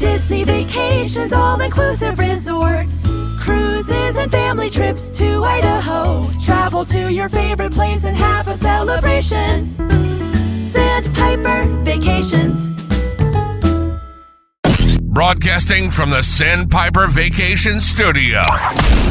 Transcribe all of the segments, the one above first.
Disney vacations, all-inclusive resorts, cruises and family trips to Idaho. Travel to your favorite place and have a celebration. Sandpiper Vacations. Broadcasting from the Sandpiper Vacation Studio.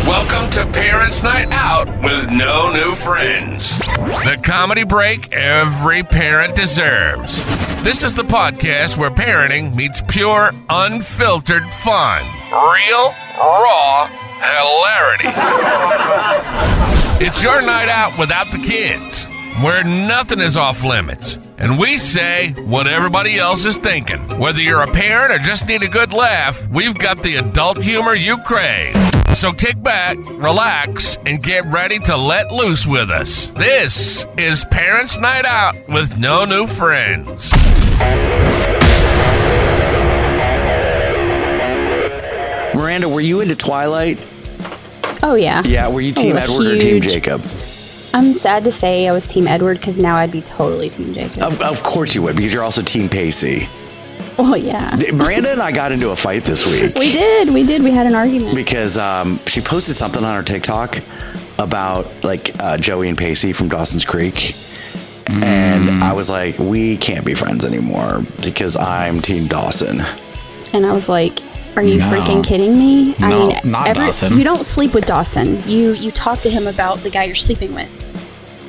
Welcome to Parents' Night Out with no new friends. The comedy break every parent deserves. This is the podcast where parenting meets pure, unfiltered fun. Real, raw hilarity. It's your night out without the kids, where nothing is off limits. And we say what everybody else is thinking. Whether you're a parent or just need a good laugh, we've got the adult humor you crave. So kick back, relax, and get ready to let loose with us. This is Parents' Night Out with no new friends. Miranda, were you into Twilight? Oh, yeah. Yeah, were you Team Edward or Team Jacob? I'm sad to say I was Team Edward because now I'd be totally Team Jacob. Of course you would, because you're also Team Pacey. Oh, yeah. Miranda and I got into a fight this week. We did. We had an argument. Because she posted something on her TikTok about Joey and Pacey from Dawson's Creek. And I was like, we can't be friends anymore because I'm Team Dawson. And I was like, are you freaking kidding me? Dawson. You don't sleep with Dawson. You talk to him about the guy you're sleeping with.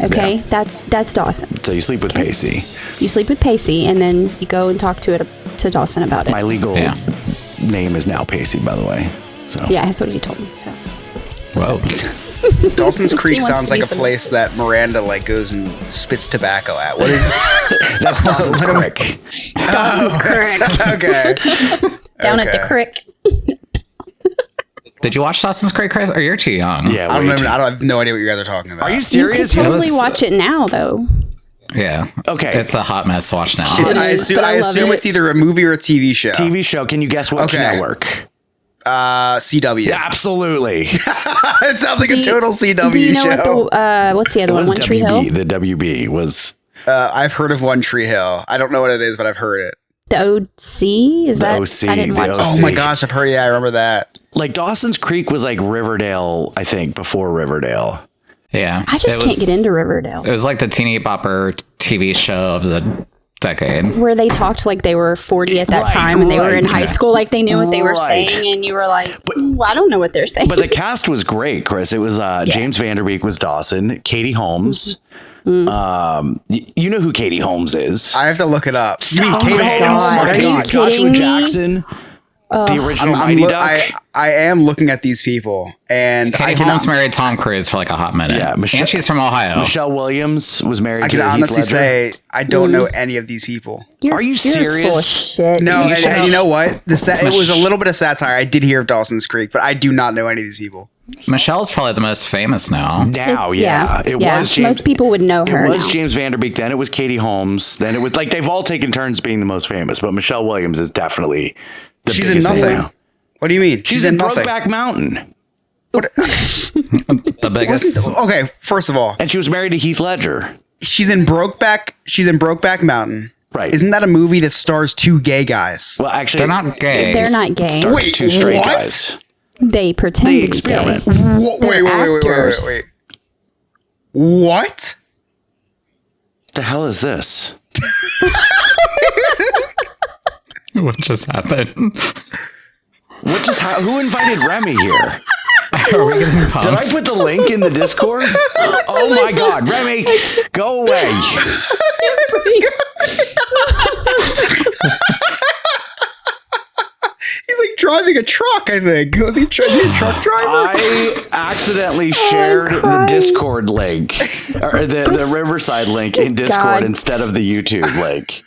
Okay? Yeah. That's Dawson. So you sleep with Pacey. You sleep with Pacey, and then you go and talk to Dawson about it. My legal name is now Pacey, by the way. So yeah, that's what he told me. So. Whoa. Dawson's Creek sounds like a place that Miranda goes and spits tobacco at. What is? That's Dawson's Creek. Dawson's Creek. Okay. Down at the creek. Did you watch Dawson's Creek, Chris? Or you're too young? Yeah, I have no idea what you guys are talking about. Are you serious? You could totally watch it now, though. Yeah. Okay. It's a hot mess to watch now. I assume it's either a movie or a TV show. TV show. Can you guess which network? CW. Yeah, absolutely. It sounds like a total CW show. Do you know what's the other one? One Tree Hill? The WB was... I've heard of One Tree Hill. I don't know what it is, but I've heard it. The OC? Is that? OC, I didn't watch. Oh my gosh, I've heard. Yeah, I remember that. Dawson's Creek was like Riverdale, I think, before Riverdale. Yeah. I just can't get into Riverdale. It was like the teeny bopper TV show of the decade. Where they talked like they were 40 at that time and they were in high school, like they knew what they were saying, and you were like, I don't know what they're saying. But the cast was great, Chris. It was James Vanderbeek was Dawson, Katie Holmes. Mm-hmm. You know who Katie Holmes is? I have to look it up. You mean Katie Holmes? Are you Joshua Jackson, the original Mighty Duck. I am looking at these people, and Katie Holmes married Tom Cruise for like a hot minute. Yeah, and she's from Ohio. Michelle Williams was married to Heath Ledger. I can honestly say I don't know any of these people. Are you serious? Full of shit. No, and you know what? It was a little bit of satire. I did hear of Dawson's Creek, but I do not know any of these people. Michelle's probably the most famous now. It was James. Most people would know her. It was James Vanderbeek. Then it was Katie Holmes. Then it was they've all taken turns being the most famous, but Michelle Williams is definitely the She's in nothing. What do you mean? She's in Brokeback Mountain. What? The biggest. Okay, first of all, and she was married to Heath Ledger. She's in Brokeback Mountain. Right. Isn't that a movie that stars two gay guys? Well, actually, they're not gay. They're not gay. Wait, two straight what? guys. They pretend they to experiment. be gay. Wait. What? The hell is this? What just happened? Who invited Remy here? Are we getting pumped? Did I put the link in the Discord? Oh my God, Remy, go away. He's like driving a truck, I think. Was he a truck driver? I accidentally shared the Discord link, or the Riverside link in Discord instead of the YouTube link.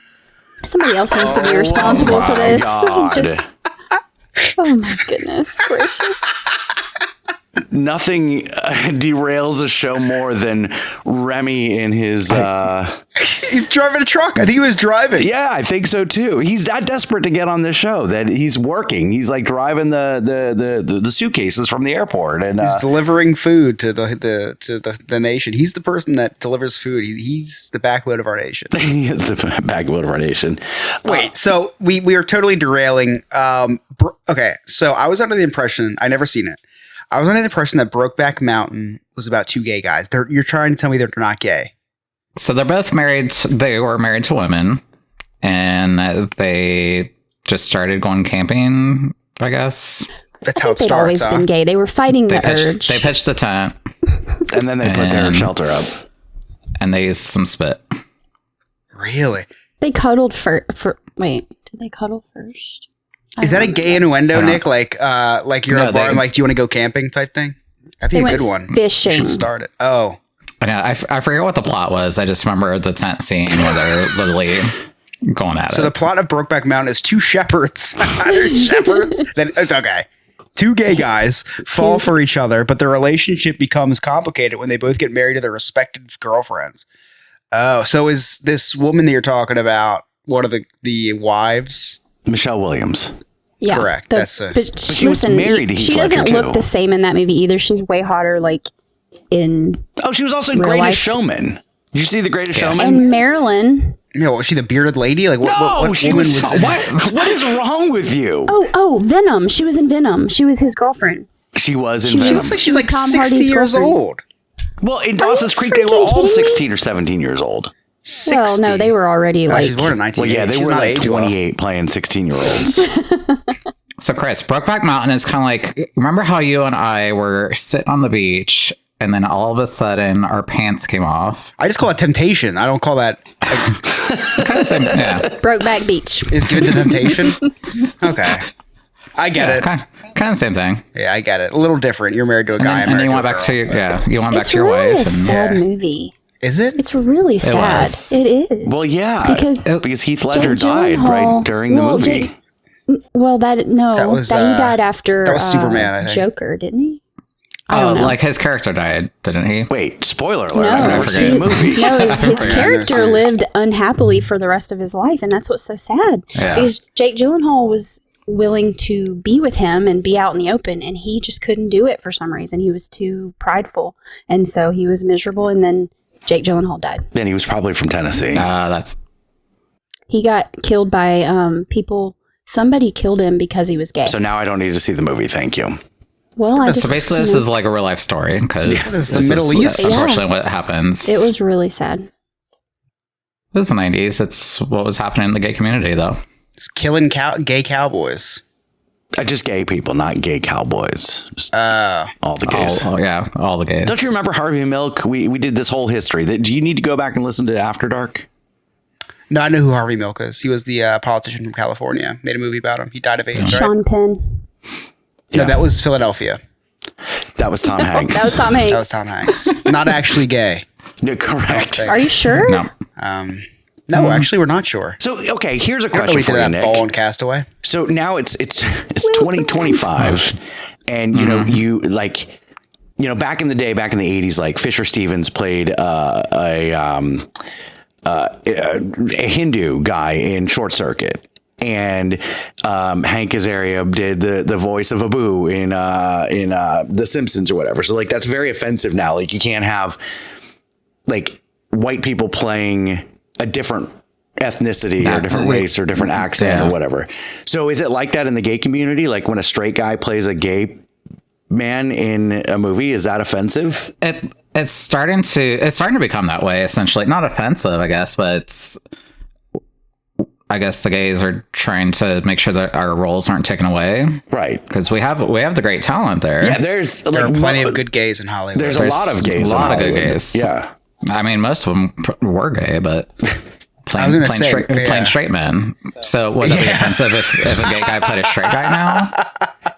Somebody else needs to be responsible for this. God. This is just... Oh my goodness gracious. nothing derails a show more than Remy in his. He's driving a truck. I think he was driving. Yeah, I think so too. He's that desperate to get on this show that he's working. He's like driving the suitcases from the airport, and he's delivering food to the nation. He's the person that delivers food. He's the backbone of our nation. He is the backbone of our nation. Wait, so we are totally derailing. Okay, so I was under the impression, I never seen it. I was under the impression that Brokeback Mountain was about two gay guys. You're trying to tell me they're not gay. So they're both married. They were married to women, and they just started going camping, I guess. That's how it they'd starts. always been gay. They were fighting the urge. They pitched the tent. And then they put their shelter up. And they used some spit. Really? They cuddled wait, did they cuddle first? Is that a gay innuendo, Nick? Like you're at a bar and like, do you want to go camping type thing? I think a good one. Fishing. Should start it. Oh. I forget what the plot was. I just remember the tent scene where they're literally going at it. So the plot of Brokeback Mountain is two shepherds. They're shepherds. Then okay. Two gay guys fall for each other, but their relationship becomes complicated when they both get married to their respective girlfriends. Oh, so is this woman that you're talking about one of the wives? Michelle Williams. Yeah, correct. But she was married to Heath she Ledger, doesn't look too. the same in that movie either. She's way hotter, like in. Oh, she was also in real Greatest life. Showman. Did you see The Greatest Showman? And Marilyn. Yeah, was she the bearded lady? Like what she woman was. What is wrong with you? Oh, Venom. She was in Venom. She was his girlfriend. She was in She Venom. was- she's like Tom 60 Hardy's years girlfriend. old. Well, in Dawson's Creek, they were freaking all kidding me? 16 or 17 years old. 60. Well, no, they were already No, like. she's born in 1980. Well, yeah, they She's were not like age well. 28 playing 16-year-olds. So Chris, Brokeback Mountain is kind of like, remember how you and I were sitting on the beach and then all of a sudden our pants came off? I just call it temptation. I don't call that Kind of same, yeah. Brokeback Beach. is given to temptation. Okay. I get it. Kind of the same thing. Yeah, I get it. A little different. You're married to a guy. And then I'm you married went to a back to girl. you went back It's to your really wife. a And sad Yeah. movie. Is it? It's really sad. was. It is. Well, yeah, Because Heath Ledger Jake died Gyllenhaal- right during the well, movie. That was, he died after that was Superman, I think. Joker, didn't he? I don't know. like his character died, didn't he? Wait, spoiler alert! No. I've never forget. seen the movie. No, his I've never character seen it. lived unhappily for the rest of his life, and that's what's so sad. Yeah. Because Jake Gyllenhaal was willing to be with him and be out in the open, and he just couldn't do it for some reason. He was too prideful, and so he was miserable. And then Jake Gyllenhaal died. Then he was probably from Tennessee. That's He got killed by people. Somebody killed him because he was gay. So now I don't need to see the movie. Thank you. Well, I so just basically this is like a real life story because It's the Middle East. Unfortunately, what happens. it was really sad. It was the 90s. It's what was happening in the gay community, though. Just killing gay cowboys. Just gay people, not gay cowboys. Just all the gays. Yeah, all the gays. Don't you remember Harvey Milk? We did this whole history. Do you need to go back and listen to After Dark? No, I know who Harvey Milk is. He was the politician from California. Made a movie about him. He died of AIDS, right? Sean Penn. No, that was Philadelphia. That was Tom Hanks. That was Tom Hanks. That was Tom Hanks. Not actually gay. No, correct. Are you sure? No. No, actually, we're not sure. So, okay, here's a I don't know question we for did you, that Nick. ball and Castaway. So now it's 2025, and you know you like, you know, back in the day, back in the 80s, like Fisher Stevens played a Hindu guy in Short Circuit. And Hank Azaria did the voice of Abu in The Simpsons or whatever. So like that's very offensive now. Like you can't have like white people playing a different ethnicity or different race or different accent or whatever. So is it like that in the gay community? Like when a straight guy plays a gay man in a movie, is that offensive? It's starting to become that way, essentially. Not offensive, I guess, but I guess the gays are trying to make sure that our roles aren't taken away. Right. Because we have the great talent there. Yeah, There are plenty of good gays in Hollywood. There's a lot of gays. A lot in of good Hollywood. gays. Yeah. I mean, most of them were gay, but playing straight men. So would that be offensive if a gay guy played a straight guy now?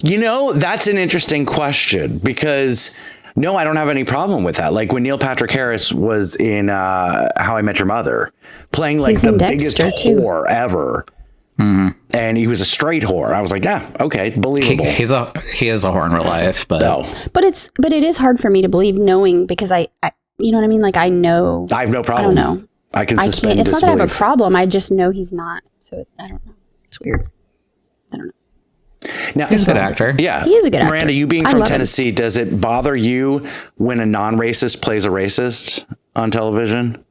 You know, that's an interesting question because no, I don't have any problem with that. Like when Neil Patrick Harris was in How I Met Your Mother, playing like He's the in biggest Dexter, too. whore ever. And he was a straight whore. I was like, yeah, okay, believable. He is a whore in real life, but No, But it is hard for me to believe knowing because I you know what I mean? Like I know. I have no I problem. don't know. I can I suspend can't. It's not that I have a disbelief. problem. I just know he's not. So I don't know. It's weird. I don't know. Now, he's a good actor. Yeah. He is a good actor. Miranda, you being I from love him. Tennessee, does it bother you when a non-racist plays a racist on television?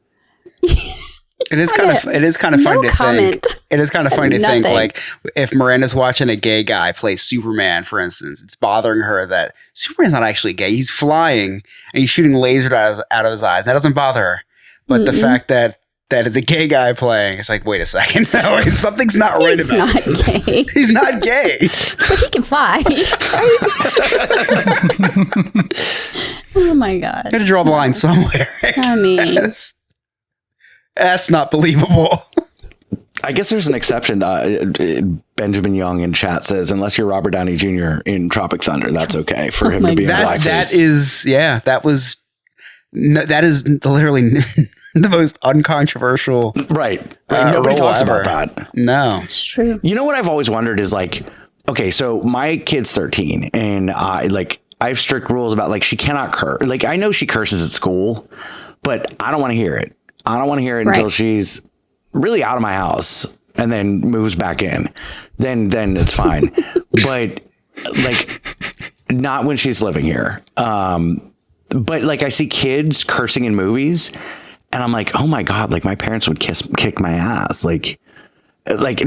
It is kind of no funny to comment. think. It is kind of funny to think Nothing. like if Miranda's watching a gay guy play Superman, for instance, it's bothering her that Superman's not actually gay. He's flying and he's shooting lasers out of his eyes. That doesn't bother her. But the fact that it's a gay guy playing, it's like, wait a second, no, something's not right He's about not this. gay, He's not gay. but he can fly. Right? Oh my god! Got to draw the line somewhere. I mean, That's not believable. I guess there's an exception. Benjamin Young in chat says, unless you're Robert Downey Jr. in Tropic Thunder, that's okay for him my to be in God. blackface. That is literally the most uncontroversial. Right. Nobody role talks ever. about that. No. it's true. You know what I've always wondered is like, okay, so my kid's 13 and I have strict rules about like, she cannot curse. Like, I know she curses at school, but I don't want to hear it. I don't want to hear it until Right. she's really out of my house and then moves back in. Then it's fine. But like, not when she's living here. But like, I see kids cursing in movies and I'm like, oh my God, like my parents would kick my ass. Like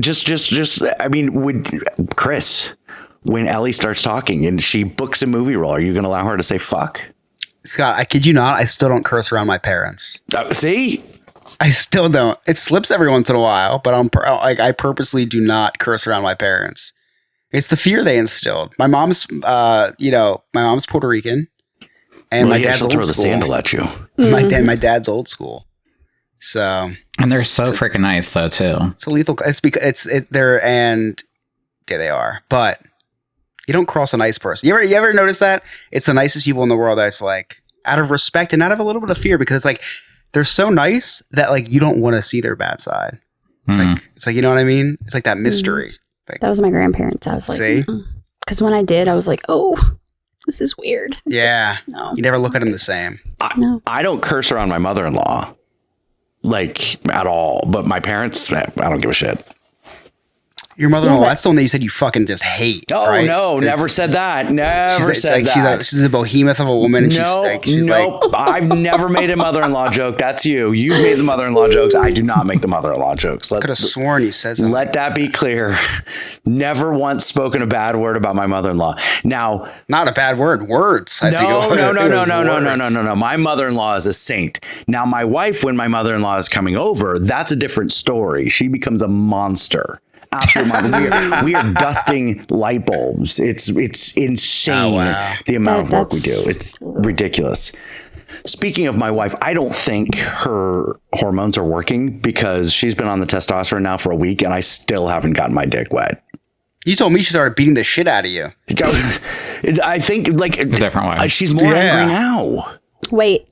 just, I mean, would Chris, when Ellie starts talking and she books a movie role, are you going to allow her to say fuck? Scott, I kid you not, I still don't curse around my parents. See? I still don't. It slips every once in a while, but I purposely do not curse around my parents. It's the fear they instilled. My mom's, my mom's Puerto Rican, and my dad's she'll old throw the school. sandal at you. My dad's old school. So and they're so freaking nice though too. it's a lethal. It's because they're and yeah, they are. But you don't cross a nice person. You ever notice that? It's the nicest people in the world. That it's like out of respect and out of a little bit of fear because it's like they're so nice that like you don't want to see their bad side. It's like you know what I mean. It's like that mystery. Like, That was my grandparents. I was like, See? because when I did, I was like, oh, this is weird. yeah, No. you never look at them the same. No. I don't curse around my mother-in-law, like at all. But my parents, I don't give a shit. Your mother-in-law, Yeah, but- that's the one that you said you fucking just hate. Oh right? no, 'Cause never said that. Never She's said like, that. she's a behemoth of a woman, and she's like, I've never made a mother-in-law joke. That's you. You made the mother-in-law jokes. I do not make the mother-in-law jokes. could have sworn you said something. Let that be clear. Never once spoken a bad word about my mother-in-law. Now, Not a bad word. Words. I think it was words. no. My mother-in-law is a saint. Now, my wife, when my mother-in-law is coming over, that's a different story. She becomes a monster. Absolutely. we are dusting light bulbs. It's insane Oh, wow. the amount of work we That's- do. It's ridiculous. Speaking of my wife, I don't think her hormones are working because she's been on the testosterone now for a week and I still haven't gotten my dick wet. You told me she started beating the shit out of you. I think like A different way. she's more Yeah. angry now. Wait,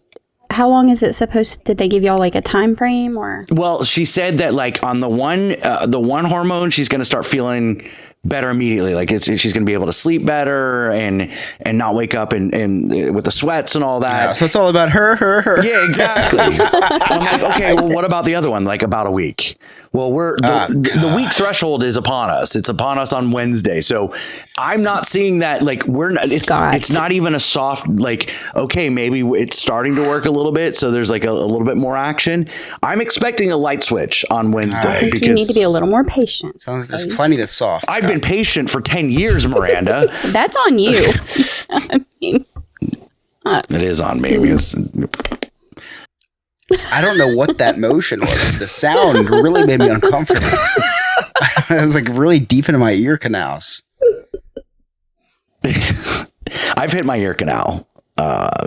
how long is it supposed? Did they give y'all like a time frame or? Well, she said that like on the one hormone, she's going to start feeling better immediately. Like she's going to be able to sleep better and not wake up and with the sweats and all that. So it's all about her. Yeah, exactly. I'm like, okay, well, what about the other one? Like about a week. Well, the week threshold is upon us. It's upon us on Wednesday. So I'm not seeing that. Like Scott. it's not even a soft, like, okay, maybe it's starting to work a little bit. So there's like a little bit more action. I'm expecting a light switch on Wednesday because You need to be a little more patient. Sounds like there's plenty that's soft. I've been patient for 10 years, Miranda. That's on you. I mean, It is on me. Because I don't know what that motion was. The sound really made me uncomfortable. It was like really deep into my ear canals. I've hit my ear canal.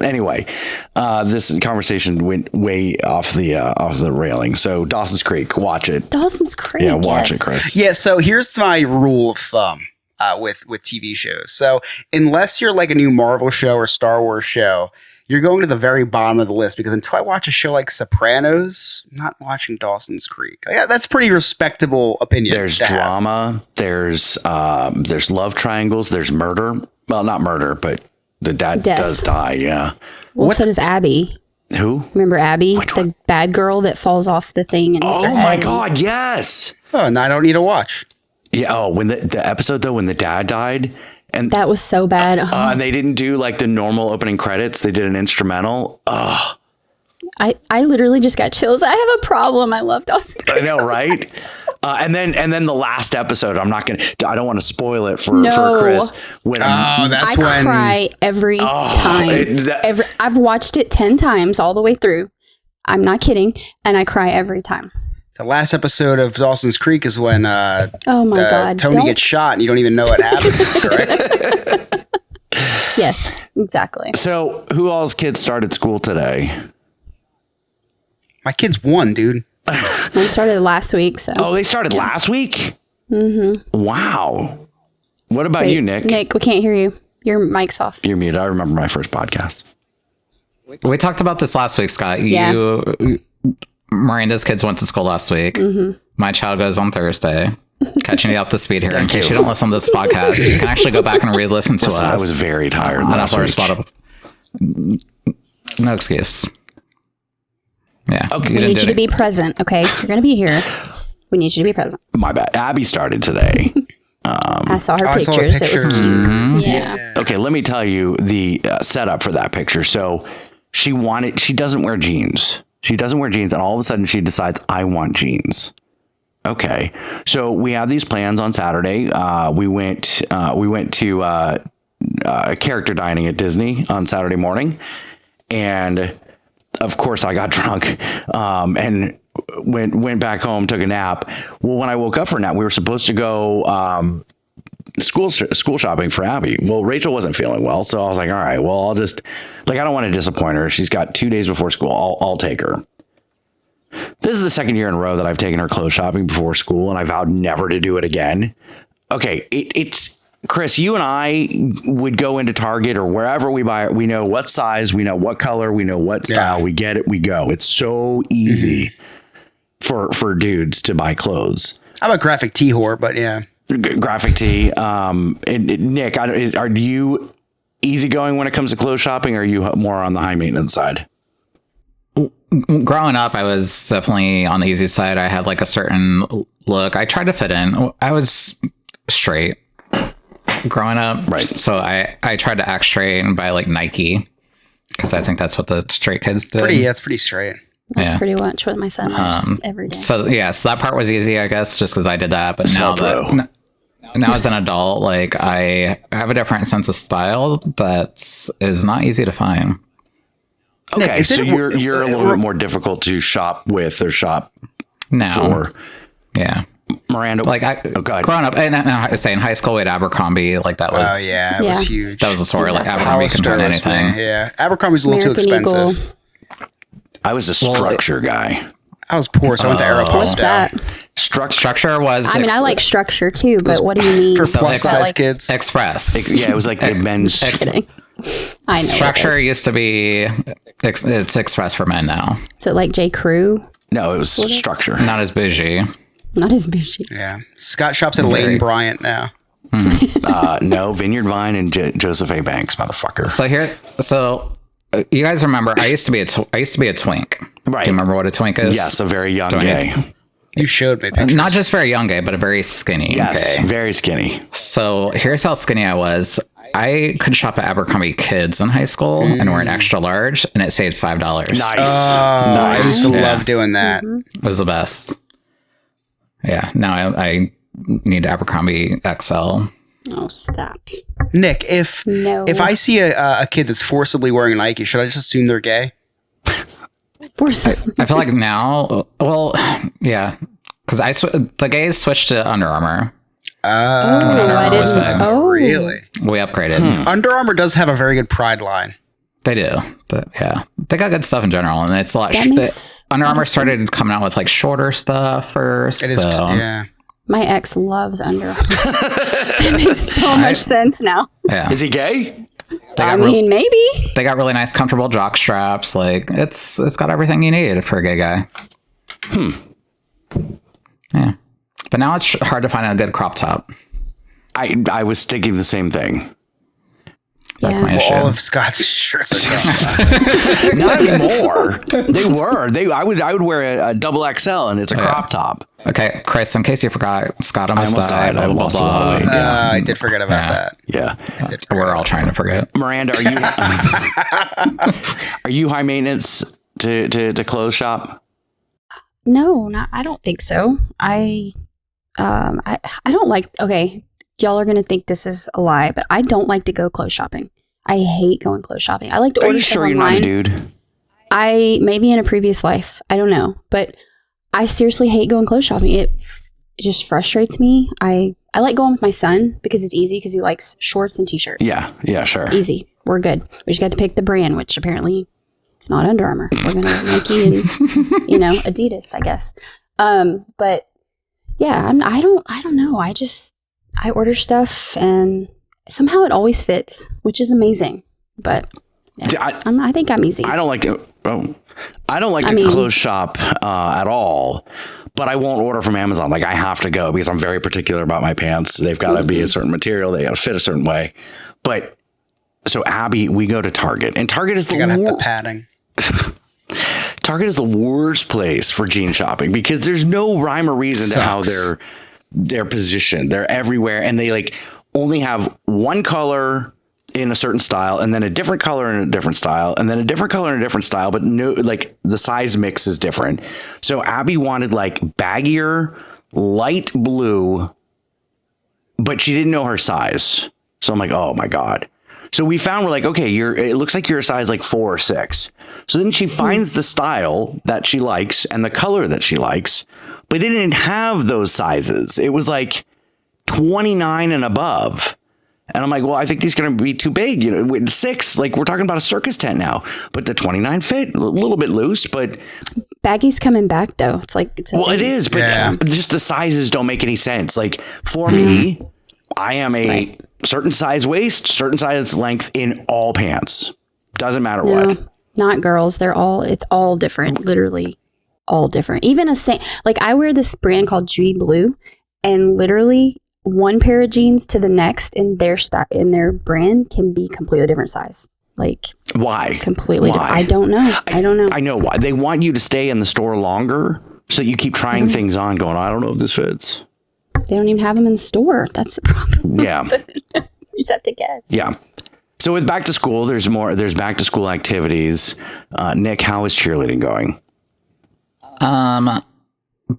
Anyway, this conversation went way off the railing. So Dawson's Creek, watch it. Dawson's Creek. Yeah, watch yes. it, Chris. Yeah, so here's my rule of thumb with TV shows. So unless you're like a new Marvel show or Star Wars show, you're going to the very bottom of the list because until I watch a show like Sopranos, I'm not watching Dawson's Creek. That's pretty respectable opinion. There's drama. There's love triangles. There's murder. Well, not murder, but the dad does die. Yeah. Well, so does Abby. Who? Remember Abby, the bad girl that falls off the thing and hits her Oh head my and- God! Yes. Oh, and I don't need to watch. Yeah. Oh, when the episode though, when the dad died, and That was so bad. and they didn't do like the normal opening credits. They did an instrumental. Oh, I literally just got chills. I have a problem. I love Dawson. I know, right? And then the last episode. I don't want to spoil it for No. Chris. When That's I when cry every time. I've watched it 10 times all the way through. I'm not kidding. And I cry every time. the last episode of Dawson's Creek is when Oh my God. Tony gets shot and you don't even know what happens, correct? Yes, exactly. So who all's kids started school today? My kid's one, dude. Mine started last week, so. Oh, they started last week? Mm-hmm. Wow. What about Wait, you, Nick? Nick, we can't hear you. Your mic's off. You're muted. I remember my first podcast. We talked about this last week, Scott. Yeah. Miranda's kids went to school last week. Mm-hmm. My child goes on Thursday. Catching you up to speed here. In case you don't listen to this podcast, you can actually go back and re-listen to Listen, us. I was very tired on last Apple or week. Spotify. No excuse. Yeah. Okay. We need you to be present, okay? You're going to be here. We need you to be present. My bad. Abby started today. I saw her I saw the pictures. It was picture. cute. Mm-hmm. Yeah. Okay, let me tell you the setup for that picture. So she doesn't wear jeans. She doesn't wear jeans, and all of a sudden she decides, I want jeans. Okay, so we had these plans on Saturday. We went to character dining at Disney on Saturday morning, and of course I got drunk and went back home, took a nap. Well, when I woke up for a nap, we were supposed to go school shopping for Abby. Well, Rachel wasn't feeling well, so I was like, all right, well, I'll just I don't want to disappoint her. She's got 2 days before school. I'll take her. This is the second year in a row that I've taken her clothes shopping before school, and I vowed never to do it again. Okay, it's Chris, you and I would go into Target or wherever we buy it. We know what size, we know what color, we know what style. We get it, we go. It's so easy for dudes to buy clothes. I'm a graphic tee whore, but yeah. Graphic tee. And Nick, are you easygoing when it comes to clothes shopping, or are you more on the high maintenance side? Growing up, I was definitely on the easy side. I had like a certain look. I tried to fit in. I was straight growing up. Right. So I tried to act straight and buy like Nike because I think that's what the straight kids did. That's pretty straight. That's Yeah. pretty much what my son wears every day. So yeah, so that part was easy, I guess, just because I did that. But now pro. now as an adult, like I have a different sense of style that is not easy to find. Okay, Nick, is so it- you're a little bit more difficult to shop with or shop Now, for. yeah, Miranda, like God. growing up, and I say in high school we had Abercrombie, like that was Oh yeah, it was Yeah. huge. that was a story. Like Exactly. Abercrombie can turn Hollister was anything. Yeah, Abercrombie's a little American too Eagle. expensive. I was a structure guy. I was poor, so I went to Aeropostale. What's that? Structure was. I mean, I like structure too, but what do you mean? For So plus it's size like- kids. Express. Yeah, it was like the men's. Kidding. I know. Structure What it is. used to be. It's Express for men now. Is it like J. Crew? No, it was structure. Not as bougie. Not as bougie. Yeah, Scott shops at Very- Lane Bryant now. No, Vineyard Vine and Joseph A. Banks, motherfucker. You guys remember? I used to be a twink. Right. Do you remember what a twink is? Yes, a very young Twink. gay. You showed me pictures. Not just very young gay, but a very skinny Yes, gay. very skinny. So here's how skinny I was. I could shop at Abercrombie Kids in high school and wear an extra large, and it saved $5. Nice. I used to Yeah. love doing that. It was the best. Yeah. Now I need Abercrombie XL. Oh, stop. Nick, if No. I see a kid that's forcibly wearing Nike, should I just assume they're gay? For some, I feel like now, well, yeah, because the gays switched to Under Armour. I was big. didn't. Oh, Really? We upgraded. Under Armour does have a very good Pride line. They do. Yeah. They got good stuff in general, and it's a lot. That makes Under a lot Armour of started coming out with like shorter stuff first. It is, so. yeah. My ex loves Under Armour. It makes so much sense now. Yeah. Is he gay? I mean, maybe. They got really nice, comfortable jock straps. Like it's got everything you need for a gay guy. Yeah, but now it's hard to find a good crop top. I was thinking the same thing. That's my issue. All of Scott's shirts are crop Not anymore. I would wear a double XL and it's a crop top. Okay, Chris, in case you forgot, Scott almost died. died. I lost a lot of weight. I did forget about that. Yeah. We're all trying to forget. Miranda, are you high maintenance to clothes shop? No, I don't think so. I don't like, okay, y'all are going to think this is a lie, but I don't like to go clothes shopping. I hate going clothes shopping. I like to Are order you stuff sure online. you're not a dude? Maybe in a previous life. I don't know. But I seriously hate going clothes shopping. It just frustrates me. I like going with my son because it's easy because he likes shorts and t-shirts. Yeah, sure. Easy. We're good. We just got to pick the brand, which apparently it's not Under Armour. We're going to Nike and, Adidas, I guess. But yeah, I don't know. I order stuff and somehow it always fits, which is amazing. But yeah, I think I'm easy. I don't like to. Clothes shop at all, but I won't order from Amazon. Like I have to go because I'm very particular about my pants. They've got to be a certain material. They got to fit a certain way. But so Abby, we go to Target, and Target is You gotta have the padding. Target is the worst place for jean shopping because there's no rhyme or reason to how they're positioned. They're everywhere, and they like only have one color in a certain style, and then a different color in a different style, and then a different color in a different style, but no, like the size mix is different. So Abby wanted like baggier, light blue, but she didn't know her size. So I'm like, oh my God. So we found, we're like, okay, it looks like you're a size like 4 or 6. So then she finds the style that she likes and the color that she likes, but they didn't have those sizes. It was like 29 and above. And I'm like, well, I think these are going to be too big. With 6, like we're talking about a circus tent now, but the 29 fit a little bit loose, but Baggy's coming back though. it is, but just the sizes don't make any sense. Like for me, I am a certain size waist, certain size length in all pants. Doesn't matter what. Not girls. It's all different. Literally all different. Even like I wear this brand called G Blue, and literally one pair of jeans to the next in their brand can be completely different size. Like why? Completely. Why? I don't know. I know why. They want you to stay in the store longer, so you keep trying things on, going, I don't know if this fits. They don't even have them in the store. That's the problem. Yeah. You just have to guess. Yeah. So with back to school, there's back to school activities. Nick, how is cheerleading going?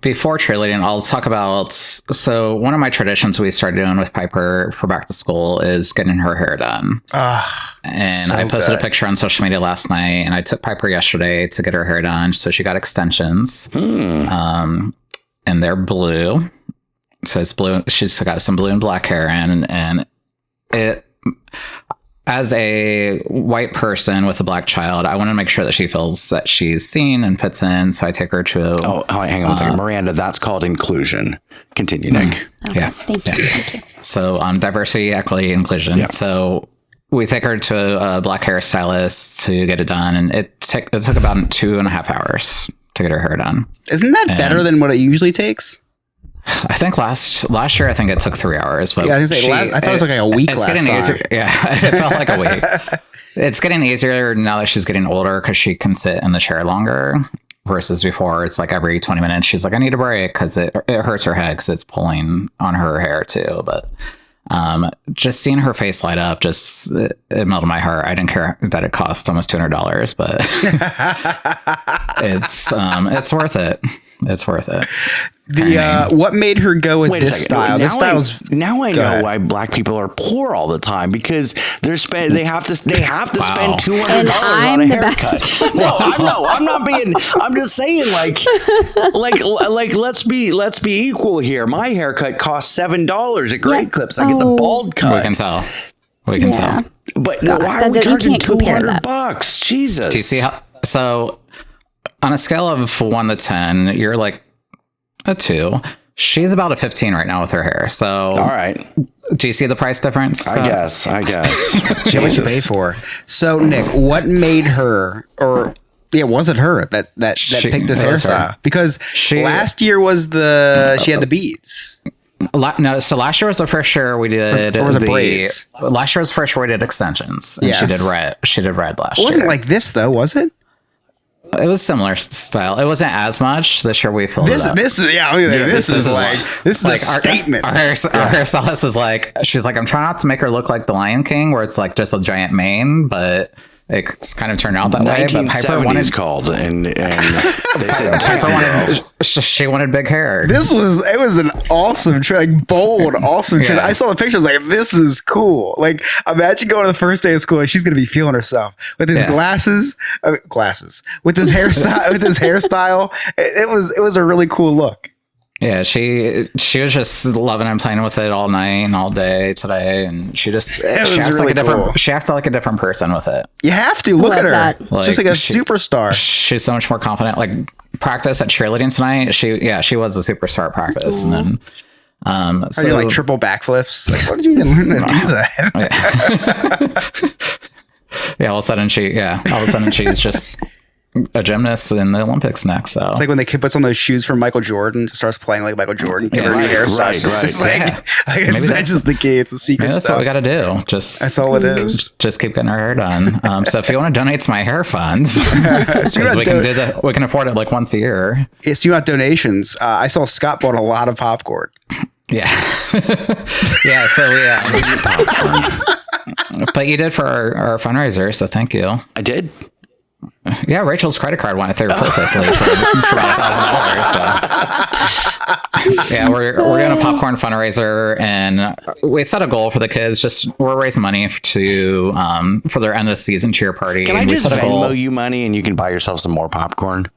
Before cheerleading, I'll talk about, so one of my traditions we started doing with Piper for back to school is getting her hair done. And I posted a picture on social media last night, and I took Piper yesterday to get her hair done. So she got extensions, and they're blue. So it's blue. She's got some blue and black hair in, and it, as a white person with a black child, I want to make sure that she feels that she's seen and fits in. So I take her to. Oh, hang on 1 second. Miranda, that's called inclusion. Continue, Nick. Okay. Yeah. Thank you. So diversity, equity, inclusion. Yeah. So we take her to a black hairstylist to get it done. And it took about 2.5 hours to get her hair done. Isn't that better than what it usually takes? I think last year, I think it took 3 hours. But Yeah, I thought it was like a week last getting time. easier. Yeah, it felt like a week. It's getting easier now that she's getting older because she can sit in the chair longer versus before. It's like every 20 minutes, she's like, I need a break because it hurts her head because it's pulling on her hair too. But just seeing her face light up, it melted my heart. I didn't care that it cost almost $200, but it's worth it. It's worth it. What made her go with Wait a this second. style? Now This style's now I Go know ahead. why black people are poor all the time because they have to spend $200 And on I'm a the haircut. I'm not being. I'm just saying like let's be equal here. My haircut costs $7 at Great Clips. I get the bald cut. We can tell. We can tell. But Scott, why are we you charging can't compare that. $200? Jesus. Do you see how? So on a scale of 1 to 10, you're like a 2. She's about a 15 right now with her hair. So All right. Do you see the price difference? I guess. How much you pay Jesus. for? So Nick, what made her, or was it her that picked this it was her. hairstyle? Because last year was she had the beads. No, so last year was the first year we did Or was it braids? Last year was the first year we did extensions. And Yes. she did red last year. It wasn't like this though, was it? It was similar style. It wasn't as much. This year we filled it up. This is this is a statement. Our hairstylist was like, she's like, I'm trying not to make her look like the Lion King, where it's like just a giant mane, but it's kind of turned out that way. But Piper 1970s called, and they said she wanted big hair. It was an awesome like bold, awesome. Yeah. I saw the pictures like this is cool. Like imagine going to the first day of school and she's gonna be feeling herself with his glasses with his hairstyle. It was a really cool look. Yeah, she was just loving and playing with it all night and all day today, and she acts really cool. She acts like a different person with it. You have to look at her, that. just like a superstar. She's so much more confident. Like practice at cheerleading tonight, she was a superstar at practice, and then Are you like triple backflips? Like, what did you even learn to do that? Yeah, all of a sudden she's just a gymnast in the Olympics next. So It's like when the kid puts on those shoes from Michael Jordan, starts playing like Michael Jordan. Give her a new hairstyle. right. Just like, Maybe that's just the key. It's the secret maybe that's stuff. what we got to do. That's all it is. Just keep getting our hair done. So if you want to donate to my hair fund, because we can afford it like once a year. It's you want donations. I saw Scott bought a lot of popcorn. Yeah. Yeah. So but you did for our fundraiser, so thank you. I did. Yeah, Rachel's credit card went through perfectly for about $1,000. So yeah, we're doing a popcorn fundraiser, and we set a goal for the kids. We're raising money to for their end of season cheer party. Can I And we just set a goal. Venmo you money and you can buy yourself some more popcorn?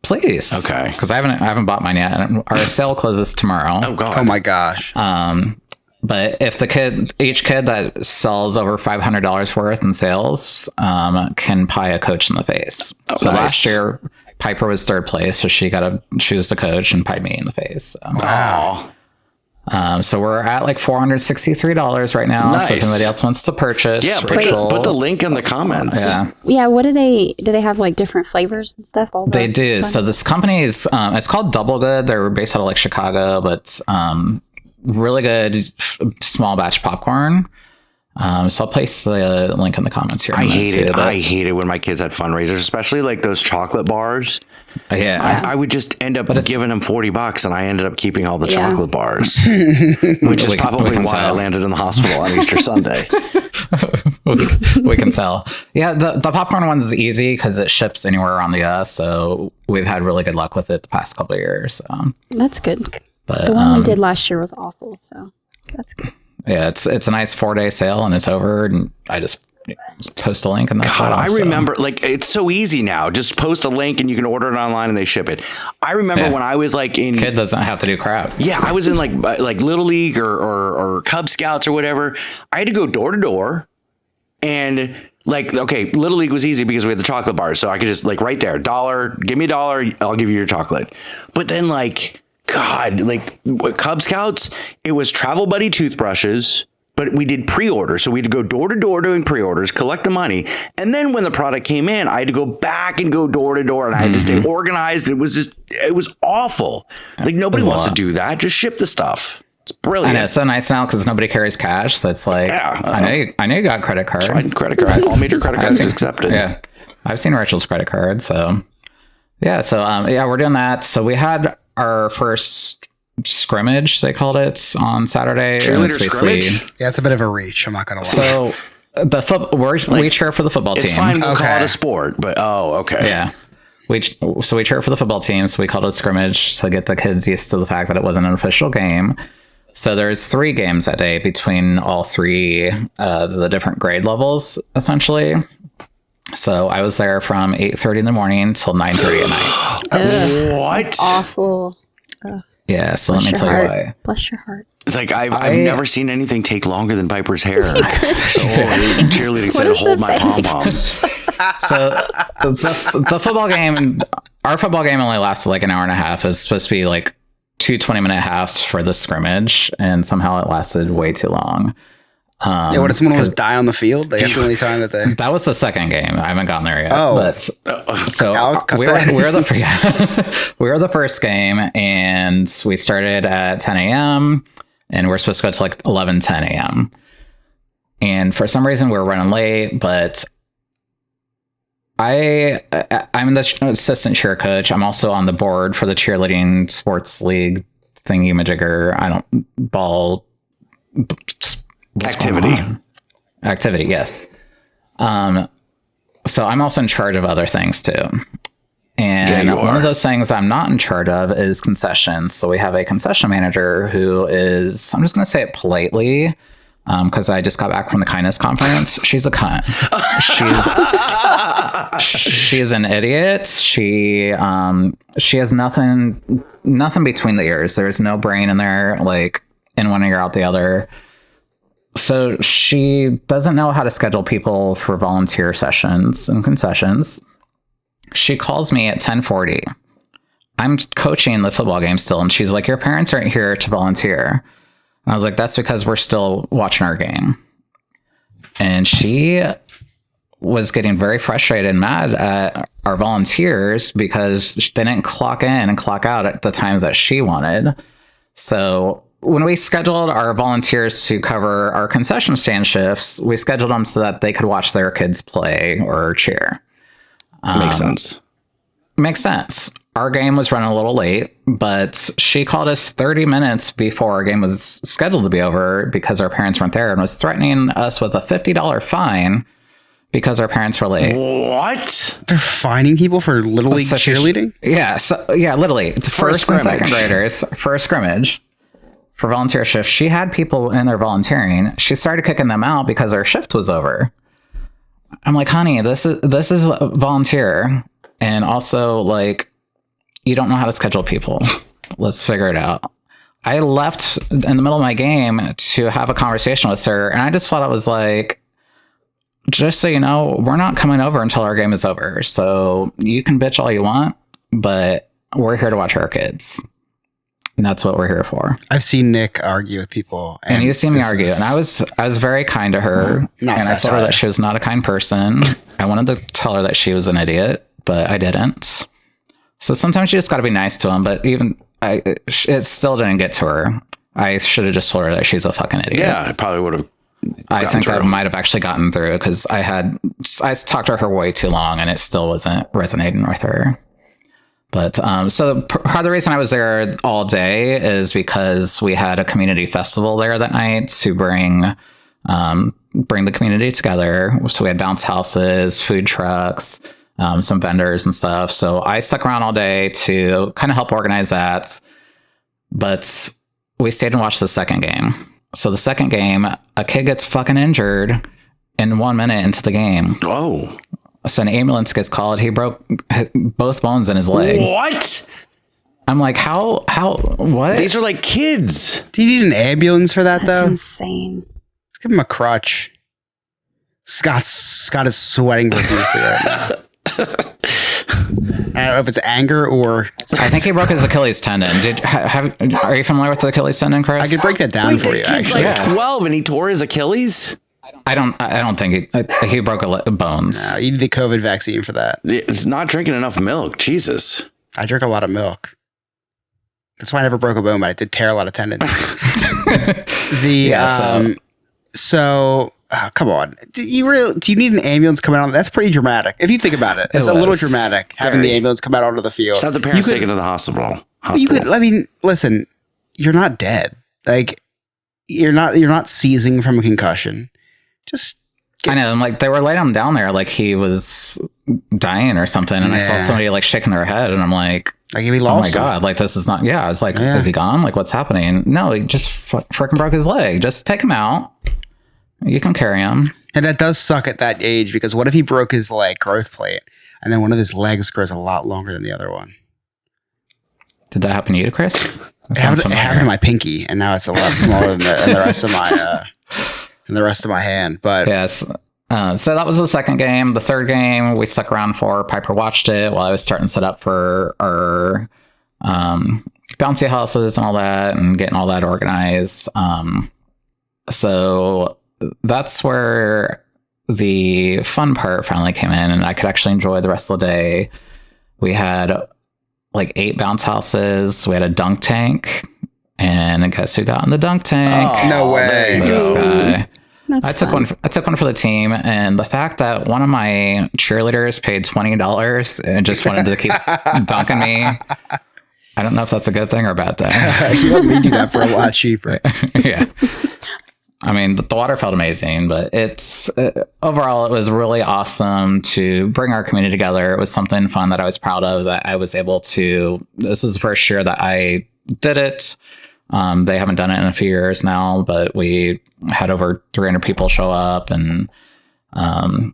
Please. Okay. Because I haven't bought mine yet. Our sale closes tomorrow. Oh God. Oh my gosh. But if each kid that sells over $500 worth in sales can pie a coach in the face. So nice. last year, Piper was third place, so she got to choose the coach and pie me in the face. So. Wow. So we're at like $463 right now. Nice. So if anybody else wants to purchase, Yeah, Rachel, put the link in the comments. yeah, Yeah, what do they have like different flavors and stuff? All they the do. fun- So this company is it's called Double Good. They're based out of like Chicago, but really good small batch popcorn. So I'll place the link in the comments here. I hate it. I hate it when my kids had fundraisers, especially like those chocolate bars. Yeah. I would just end up giving them $40, and I ended up keeping all the Yeah. chocolate bars, which is We probably can why I tell. landed in the hospital on Easter Sunday. We can tell. Yeah, the popcorn one's easy because it ships anywhere around the US. So we've had really good luck with it the past couple of years. That's good. But The one we did last year was awful, so that's good. yeah, it's a nice 4-day sale and it's over. And I just post a link and that's God, all. I So, remember, like, it's so easy now. Just post a link and you can order it online and they ship it. I remember when I was like in kid doesn't have to do crap. Yeah, I was in like Little League or Cub Scouts or whatever. I had to go door to door, and like, okay, Little League was easy because we had the chocolate bars, so I could just like right there, $1, give me $1, I'll give you your chocolate. But then like, God, like Cub Scouts, it was Travel Buddy toothbrushes. But we did pre-order. So we had to go door to door doing pre-orders, collect the money. And then when the product came in, I had to go back and go door to door and I had to stay organized. It was awful. Like nobody wants to do that. Just ship the stuff. It's brilliant. I know, it's so nice now because nobody carries cash. So it's like, I know you got credit card. Fine, credit cards. All major credit cards accepted. Yeah. I've seen Rachel's credit card. So yeah. So we're doing that. So we had our first scrimmage, they called it, on Saturday. Cheerleader scrimmage? Yeah, it's a bit of a reach. I'm not gonna lie. So we cheer for the football team. It's fine. We'll call Okay. it a sport, but okay. Yeah. We cheer for the football team, so we called it scrimmage to get the kids used to the fact that it wasn't an official game. So there's 3 games that day between all 3 of the different grade levels, essentially. So I was there from 8:30 in the morning till 9:30 at night. What? Awful. Yeah, so let me Bless tell your you heart. why. Bless your heart. It's like I've never seen anything take longer than Piper's hair. Cheerleading said, "Hold my pom poms." So the football game, our football game only lasted like an hour and a half. It's supposed to be like two 20-minute halves for the scrimmage, and somehow it lasted way too long. Yeah, what if someone was die on the field? Like, that's the only time that they... That was the second game. I haven't gotten there yet. Oh. But, so we were the first game, and we started at 10 a.m., and we're supposed to go to like 10 a.m. And for some reason, we were running late, but I'm the assistant cheer coach. I'm also on the board for the cheerleading sports league thingy-majigger. I don't... Ball... Activity, yes. So I'm also in charge of other things too. And one of those things I'm not in charge of is concessions. So we have a concession manager who is, I'm just going to say it politely, because I just got back from the kindness conference. She's a cunt. She's an idiot. She has nothing between the ears. There's no brain in there, like in one ear out the other. So she doesn't know how to schedule people for volunteer sessions and concessions. She calls me at 10:40. I'm coaching the football game still, and she's like, your parents aren't here to volunteer. And I was like, that's because we're still watching our game. And she was getting very frustrated and mad at our volunteers because they didn't clock in and clock out at the times that she wanted. So when we scheduled our volunteers to cover our concession stand shifts, we scheduled them so that they could watch their kids play or cheer. Makes sense. Our game was running a little late, but she called us 30 minutes before our game was scheduled to be over because our parents weren't there, and was threatening us with a $50 fine because our parents were late. What? They're fining people for Little League cheerleading? Literally. First and second graders for a scrimmage. For volunteer shift, she had people in there volunteering. She started kicking them out because our shift was over. I'm like, honey, this is a volunteer, and also like, you don't know how to schedule people. Let's figure it out. I left in the middle of my game to have a conversation with her, and I just thought I was like, just so you know, we're not coming over until our game is over. So you can bitch all you want, but we're here to watch our kids. And that's what we're here for. I've seen Nick argue with people. And you've seen me argue. And I was very kind to her. And I told her that she was not a kind person. I wanted to tell her that she was an idiot, but I didn't. So sometimes you just got to be nice to them. But even it still didn't get to her. I should have just told her that she's a fucking idiot. Yeah, I probably would have. I think that might have actually gotten through because I talked to her way too long and it still wasn't resonating with her. But so part of the reason I was there all day is because we had a community festival there that night to bring the community together. So we had bounce houses, food trucks, some vendors and stuff. So I stuck around all day to kind of help organize that. But we stayed and watched the second game. So the second game, a kid gets fucking injured in 1 minute into the game. Oh. So an ambulance gets called. He broke both bones in his leg. What? I'm like, how, what? These are like kids. Do you need an ambulance for that, though? That's insane. Let's give him a crutch. Scott is sweating profusely right now. I don't know if it's anger or... I think he broke his Achilles tendon. Are you familiar with the Achilles tendon, Chris? I could break that down for you, actually. Like 12 and he tore his Achilles? I don't think he broke bones. No, you need the COVID vaccine for that. It's not drinking enough milk. Jesus. I drink a lot of milk. That's why I never broke a bone, but I did tear a lot of tendons. Come on. Do you need an ambulance coming out? That's pretty dramatic. If you think about it, it's a little dramatic having the ambulance come out onto the field. Just have the parents taken to the hospital. You could, I mean, listen, you're not dead. Like, you're not seizing from a concussion. Just I know. I'm like, they were laying him down there like he was dying or something. And I saw somebody like shaking their head, and I'm like, if he lost oh my God, like this is not, I was like, is he gone? Like, what's happening? No, he just freaking broke his leg. Just take him out. You can carry him. And that does suck at that age, because what if he broke his like growth plate and then one of his legs grows a lot longer than the other one? Did that happen to you, Chris? It happened to my pinky, and now it's a lot smaller than the rest of my the rest of my hand. But yes. So that was the second game. The third game we stuck around for. Piper watched it while I was starting to set up for our bouncy houses and all that, and getting all that organized. So that's where the fun part finally came in, and I could actually enjoy the rest of the day. We had like 8 bounce houses. We had a dunk tank, and guess who got in the dunk tank? Oh, no way. This guy. That's I took fun. one. I took one for the team, and the fact that one of my cheerleaders paid $20 and just wanted to keep dunking me. I don't know if that's a good thing or a bad thing. You let me do that for a lot cheaper. Yeah. I mean, the water felt amazing, but it's overall, it was really awesome to bring our community together. It was something fun that I was proud of, that I was able to. This is the first year that I did it. They haven't done it in a few years now, but we had over 300 people show up, and it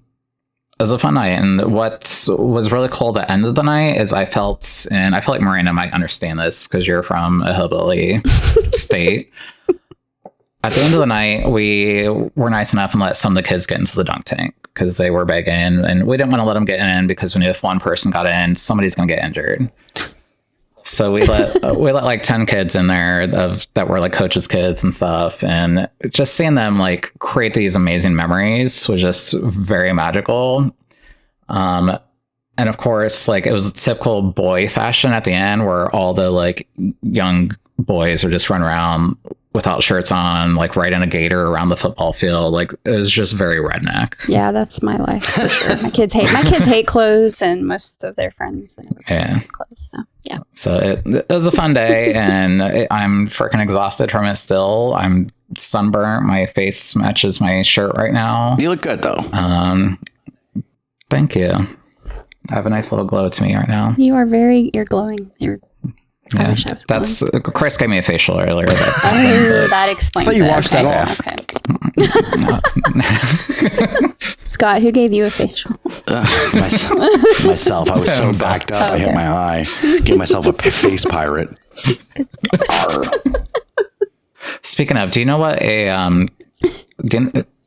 was a fun night. And what was really cool at the end of the night is I felt like Miranda might understand this because you're from a hillbilly state. At the end of the night, we were nice enough and let some of the kids get into the dunk tank because they were begging, and we didn't want to let them get in because we knew if one person got in, somebody's going to get injured. So we let like 10 kids in there that were like coaches' kids and stuff, and just seeing them like create these amazing memories was just very magical. And of course, like it was typical boy fashion at the end, where all the like young boys are just running around without shirts on, like right in a gator around the football field. Like it was just very redneck. Yeah, that's my life for sure. My kids hate clothes, and most of their friends and everybody hate clothes. So yeah. So it was a fun day, and I'm freaking exhausted from it still. I'm sunburnt. My face matches my shirt right now. You look good though. Thank you. I have a nice little glow to me right now. You're glowing. I wish I was that's glowing. Chris gave me a facial earlier. That explains I thought you it. washed that off. Okay. Scott, who gave you a facial? Myself. I was so backed up. I hit my eye. Gave myself a face pirate. Speaking of, do you know what a do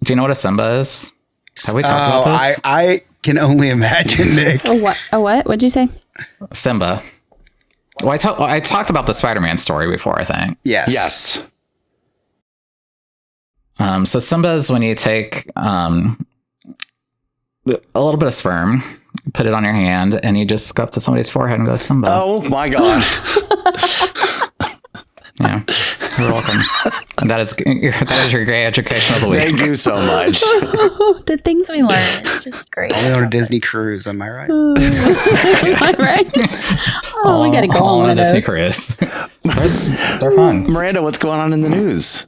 you know what a Simba is? Have we talked about this? I can only imagine, Nick. A what? What'd you say? Simba. Well, I talked about the Spider-Man story before, I think. Yes. So Simba is when you take a little bit of sperm, put it on your hand, and you just go up to somebody's forehead and go, Simba. Oh my God. Yeah. You're welcome. And that is your great education of the week. Thank you so much. The things we learn. It's just great. Only on a Disney cruise, am I right? Am I right? Oh, we gotta go on one of Disney those. cruise. They're fun. Miranda, what's going on in the news?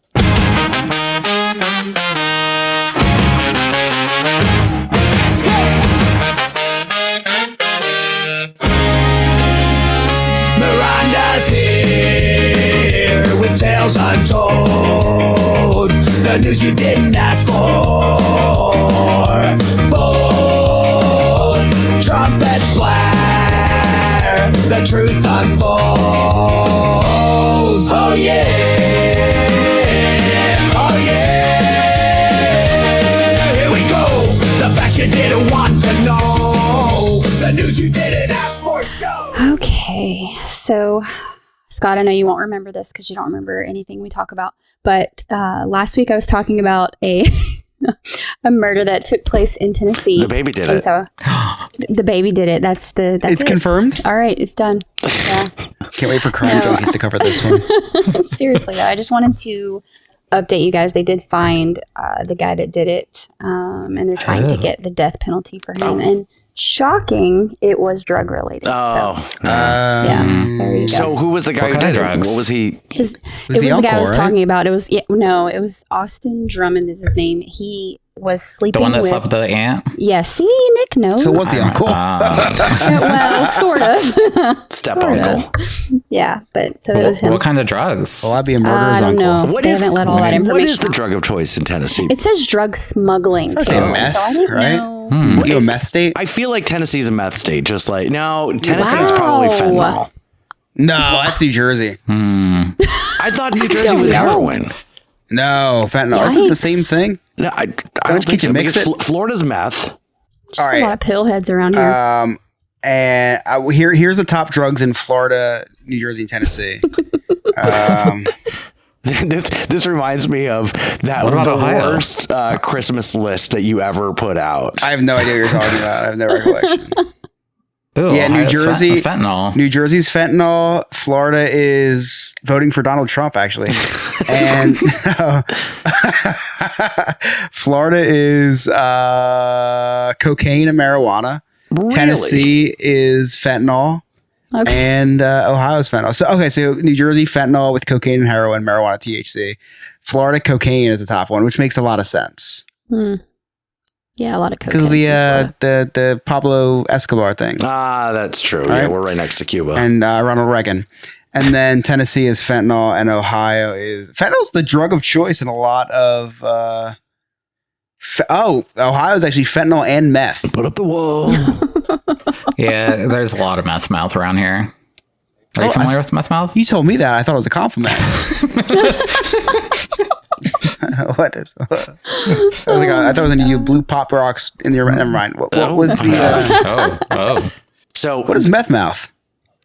Miranda's here with tales untold, the news you didn't ask for. Bold trumpets blare, the truth unfolds. Oh yeah, oh yeah. Here we go. The facts you didn't want to know, the news you didn't ask for. Show. Okay, so Scott, I know you won't remember this because you don't remember anything we talk about, but last week I was talking about a murder that took place in Tennessee. The baby did and it. So the baby did it. That's It's it. confirmed? All right, it's done. Yeah. Can't wait for Crime Junkies to cover this one. Seriously, though, I just wanted to update you guys. They did find the guy that did it, and they're trying to get the death penalty for him. And shocking, it was drug related. Yeah, there you go. So who was the guy who did drugs? What was he? It was the guy I was talking about. It was it was Austin Drummond is his name. He was sleeping The one that with, slept with the aunt? Yeah, see, Nick knows. So what's the uncle? Well, sort of. Step uncle. Yeah, but so it was him. What kind of drugs? Well, that'd be a murderer's I don't uncle. know. They haven't let all that information What is the out. drug of choice in Tennessee? It says drug smuggling too. Okay, meth, so I didn't right? know. You a meth state? I feel like Tennessee's a meth state. Just like no, Tennessee is probably fentanyl. No, that's New Jersey. I thought New Jersey was heroin. No, fentanyl. Isn't it the same thing? No, I don't Can't think you so. mix Because it? Florida's meth. Just All a lot of pill heads around here. And here's the top drugs in Florida New Jersey and Tennessee. This reminds me of the worst Christmas list that you ever put out. I have no idea what you're talking about. I have no recollection. Ooh, Yeah, New Ohio's Jersey. fentanyl. New Jersey's fentanyl. Florida is voting for Donald Trump, actually. And Florida is cocaine and marijuana. Really? Tennessee is fentanyl. Okay. And Ohio's fentanyl. So New Jersey fentanyl with cocaine and heroin, marijuana, THC. Florida cocaine is the top one, which makes a lot of sense Yeah, a lot of because of the Pablo Escobar thing. That's true. Right. Yeah, we're right next to Cuba. And Ronald Reagan. And then Tennessee is fentanyl, and Ohio is fentanyl's the drug of choice in a lot of. Ohio is actually fentanyl and meth. Put up the wall. Yeah, there's a lot of meth mouth around here. Are you familiar with meth mouth? You told me that. I thought it was a compliment. What is? I thought it was when you blew pop rocks in your. Never mind. What was the? So What is meth mouth?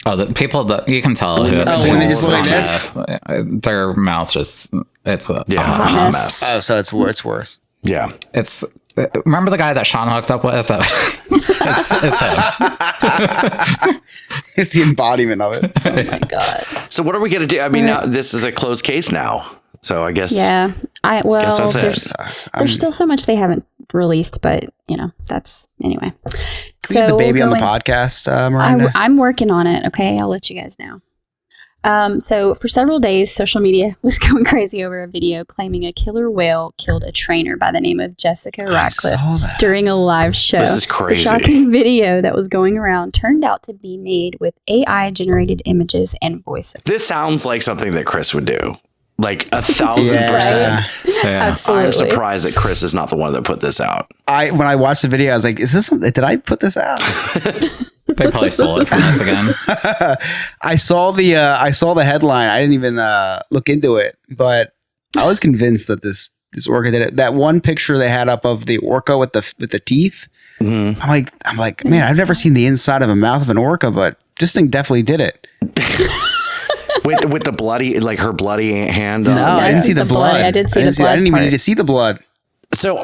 Oh, the people that you can tell who when they just look like this? their mouth just it's a hot mess. Oh, so it's worse. Yeah. it's remember the guy that Sean hooked up with? It's him. It's the embodiment of it. Oh my god. So what are we gonna do? I mean, now this is a closed case now. So I guess. Yeah. Guess that's there's, it. there's still so much they haven't released, but that's anyway. Can we get the baby on the podcast, Miranda? I'm working on it. Okay, I'll let you guys know. So for several days, social media was going crazy over a video claiming a killer whale killed a trainer by the name of Jessica Ratcliffe during a live show. This is crazy. The shocking video that was going around turned out to be made with AI-generated images and voices. This sounds like something that Chris would do. Like 1,000%. Yeah. Absolutely. I'm surprised that Chris is not the one that put this out. When I watched the video, I was like, "Is this something? Did I put this out?" They probably stole it from us again. I saw the headline. I didn't even look into it, but I was convinced that this orca did it. That one picture they had up of the orca with the teeth. Mm-hmm. I'm like, man, I've never seen the inside of a mouth of an orca, but this thing definitely did it. with the bloody, like her bloody hand. No, I didn't see the blood. I did see the blood. I didn't even part. need to see the blood. So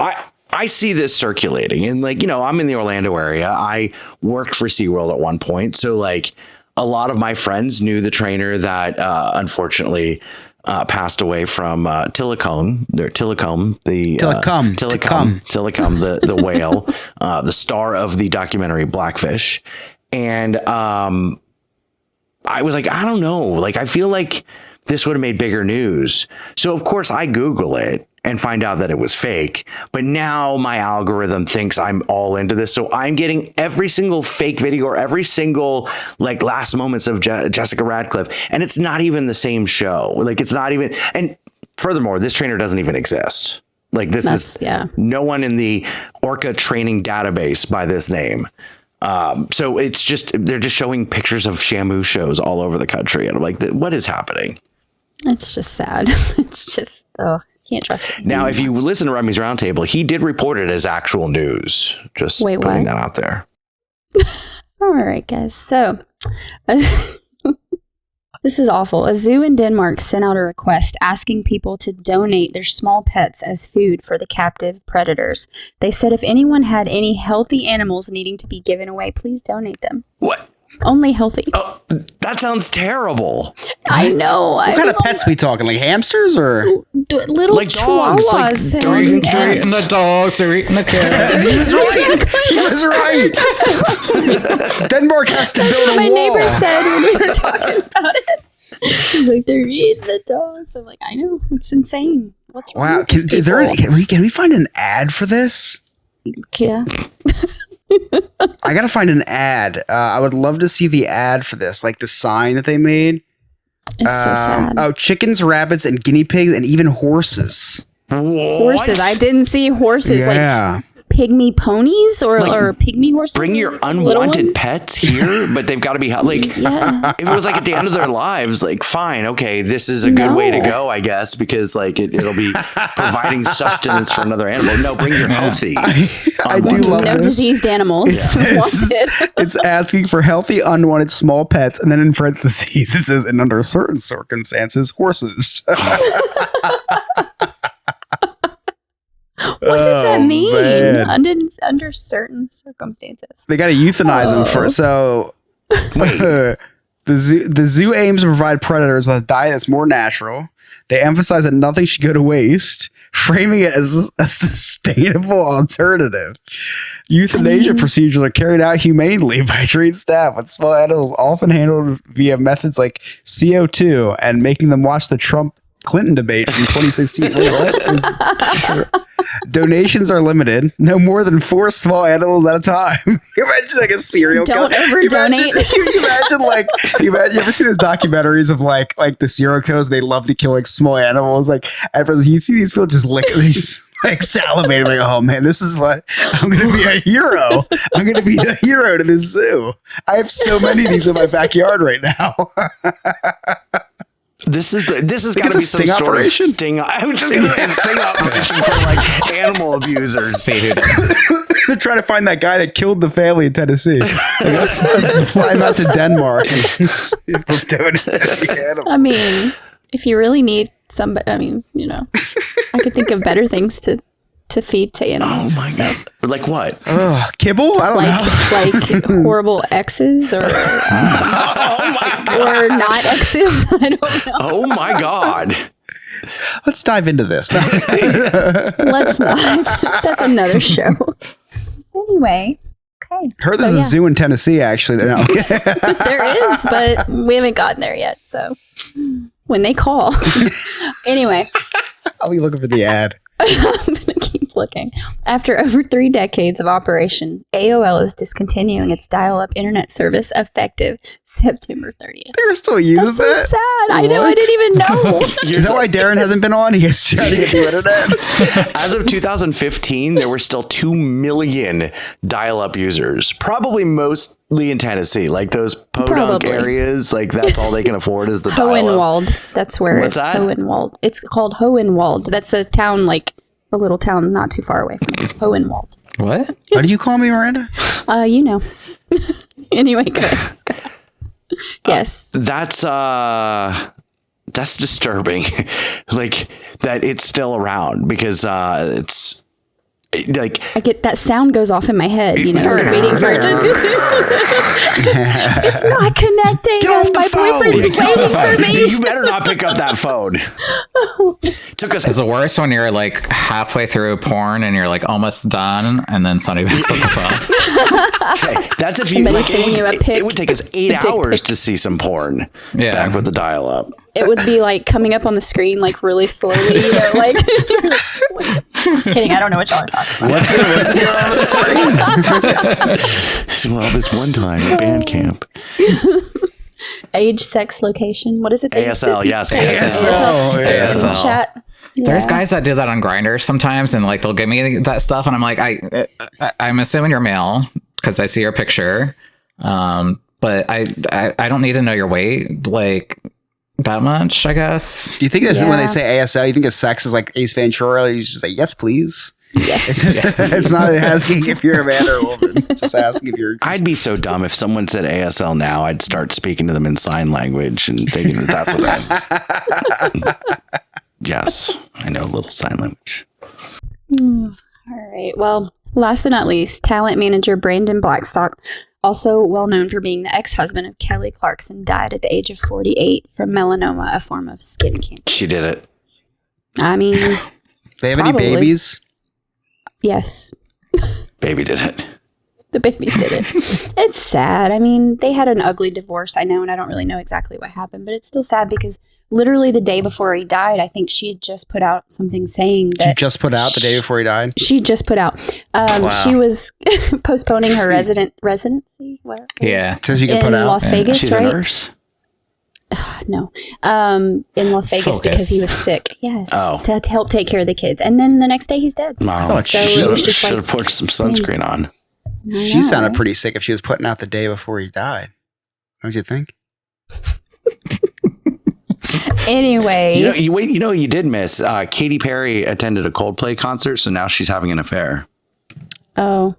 I see this circulating, and I'm in the Orlando area. I worked for SeaWorld at one point. So like a lot of my friends knew the trainer that unfortunately passed away from Tillicum, the whale, the star of the documentary Blackfish. And I was like, I don't know. Like, I feel like this would have made bigger news. So, of course, I Google it and find out that it was fake. But now my algorithm thinks I'm all into this. So I'm getting every single fake video or every single like last moments of Jessica Ratcliffe. And it's not even the same show. Like, it's not even. And furthermore, this trainer doesn't even exist. Like, no one in the orca training database by this name. So it's just, they're just showing pictures of Shamu shows all over the country. And I'm like, what is happening? It's just sad. It's just, can't trust it. Now, if you listen to Remy's Roundtable, he did report it as actual news. Just putting that out there. All right, guys. So this is awful. A zoo in Denmark sent out a request asking people to donate their small pets as food for the captive predators. They said if anyone had any healthy animals needing to be given away, please donate them. What? Only healthy. Oh, that sounds terrible. I know. What kind of pets we talking? Like hamsters or little like dogs? Like chihuahuas dogs and They're eating the dogs. They're eating the cats. He was right. Denmark has to build a wall. My neighbor said when we were talking about it. She's like, they're eating the dogs. I'm like, I know. It's insane. What's wrong Wow. with these Can we find an ad for this? Yeah. I gotta find an ad. I would love to see the ad for this, like the sign that they made. It's so sad. Oh, chickens, rabbits, and guinea pigs, and even horses. Horses. I didn't see horses. Yeah. Like pygmy ponies or pygmy horses. Bring or your little unwanted ones? pets here, but they've got to be like. Yeah. If it was like at the end of their lives, like fine, okay, this is a good way to go, I guess, because like it'll be providing sustenance for another animal. No, bring your healthy. I do love No this. diseased animals. Wanted. It's asking for healthy, unwanted small pets, and then in parentheses it says, and under certain circumstances, horses. What does that mean? man. Under certain circumstances. They got to euthanize them for so. The zoo aims to provide predators with a diet that's more natural. They emphasize that nothing should go to waste, framing it as a sustainable alternative. Euthanasia procedures are carried out humanely by trained staff, with small animals often handled via methods like CO2 and making them watch the Trump-Clinton debate from 2016. Wait, what? Donations are limited. No more than 4 small animals at a time. You imagine like a serial Don't killer. overdonate. You ever see those documentaries of like the serial killers? They love to kill like small animals. Like at first, you see these people just like salivating, like, oh man, this is what I'm gonna be a hero. I'm gonna be a hero to this zoo. I have so many of these in my backyard right now. This has got to it's be a some sting sort operation. of sting. I was just going to say sting operation for like animal abusers. See who did. They're trying to find that guy that killed the family in Tennessee. Like, let's fly him out to Denmark. I mean, if you really need somebody, I mean, I could think of better things to feed to animals. Oh my god! Like what? Kibble? I don't know. Like horrible exes or or not exes. I don't know. Oh my god! Let's dive into this. Let's not. That's another show. Anyway, okay. Heard there's a zoo in Tennessee, actually. No. There is, but we haven't gotten there yet. So when they call, anyway. I'll be looking for the ad. I'm gonna keep looking. After over 3 decades of operation, AOL is discontinuing its dial-up internet service effective September 30th. They're still using That's so that? sad. I know. I What? didn't even know. Is that why Darren hasn't been on? He is trying to get the internet. As of 2015, there were still 2 million dial-up users. Probably mostly in Tennessee, like those podunk Probably. areas. Like that's all they can afford is the dial-up. Hohenwald. That's where What's that? Hohenwald. It's called Hohenwald. That's a town, like a little town not too far away from here. Hohenwald. What? What did you call me, Miranda? You know. Anyway, go ahead, Scott. Yes. That's disturbing. Like that it's still around because it's like I get that sound goes off in my head, like waiting for it to do. It's not connecting. Get off and the my phone. boyfriend's waiting for me. you better not pick up that phone. Took us It's the worst when you're like halfway through porn and you're like almost done, and then somebody picks up the phone. Okay, that's if you Somebody like, sending you a pic. it would take us 8 dick hours pic. to see some porn. Yeah. Back with the dial-up. It would be like coming up on the screen like really slowly, like. Just kidding. I don't know what y'all are talking about. What's here on the screen? Well, this one time at band camp. Age, sex, location. What is it? ASL, yes. Oh, yeah. ASL. Chat. There's Yeah. guys that do that on Grindr sometimes, and like they'll give me that stuff, and I'm like, I'm assuming you're male because I see your picture, but I don't need to know your weight like that much, I guess. Do you think that's when Yeah. they say ASL, you think of sex as like Ace Ventura? You just say, yes, please. Yes. It's not asking if you're a man or a woman. It's just asking if you're. I'd be so dumb if someone said ASL now. I'd start speaking to them in sign language and thinking that that's what that is. Yes, I know a little sign language. All right. Well, last but not least, talent manager Brandon Blackstock, also well known for being the ex-husband of Kelly Clarkson, died at the age of 48 from melanoma, a form of skin cancer. She did it. I mean, They have Probably. any babies? yes, Baby did it. the baby did it. It's sad. I mean, they had an ugly divorce, I know, and I don't really know exactly what happened, but it's still sad because literally the day before he died, I think she had just put out something saying She that just put out the day before he died. she just put out. She was postponing her residency. Where? Yeah. Says you can In put out. Las Vegas, She's right? a nurse. no, in Las Vegas because he was sick. Yes, Oh. to help take care of the kids, and then the next day he's dead. Wow. So it was just should like have put some sunscreen on. She sounded pretty sick if she was putting out the day before he died. Don't you think? Anyway, You did miss. Katy Perry attended a Coldplay concert, so now she's having an affair. oh,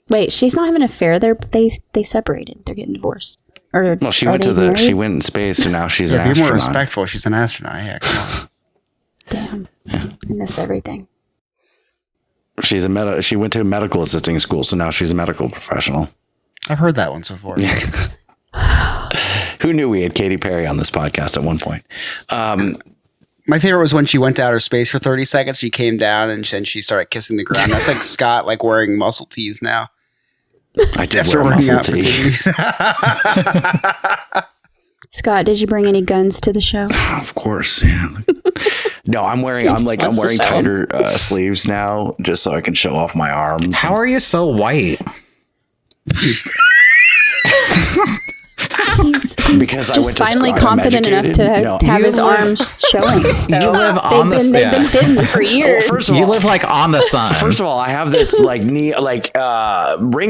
wait, she's not having an affair. They separated. They're getting divorced. Or Well, she are went they she married? went in space, so now she's Yeah, an be astronaut. more respectful. She's an astronaut. Yeah, come on. Damn, I miss everything. She went to medical assisting school, so now she's a medical professional. I've heard that once before. Who knew we had Katy Perry on this podcast at one point? My favorite was when she went to outer space for 30 seconds. She came down and then she started kissing the ground. That's like Scott, like wearing muscle tees now. I did After wear working muscle out for tee. 2 weeks. Scott, did you bring any guns to the show? Of course, yeah. No, I'm wearing wants to show 'em. tighter sleeves now, just so I can show off my arms. How are you so white? He's Because I went just to finally school. I'm confident enough to educated. No. have You his live- arms showing. So You live on they've the been hidden for years. First of You all, live like on the sun. First of all, I have this ring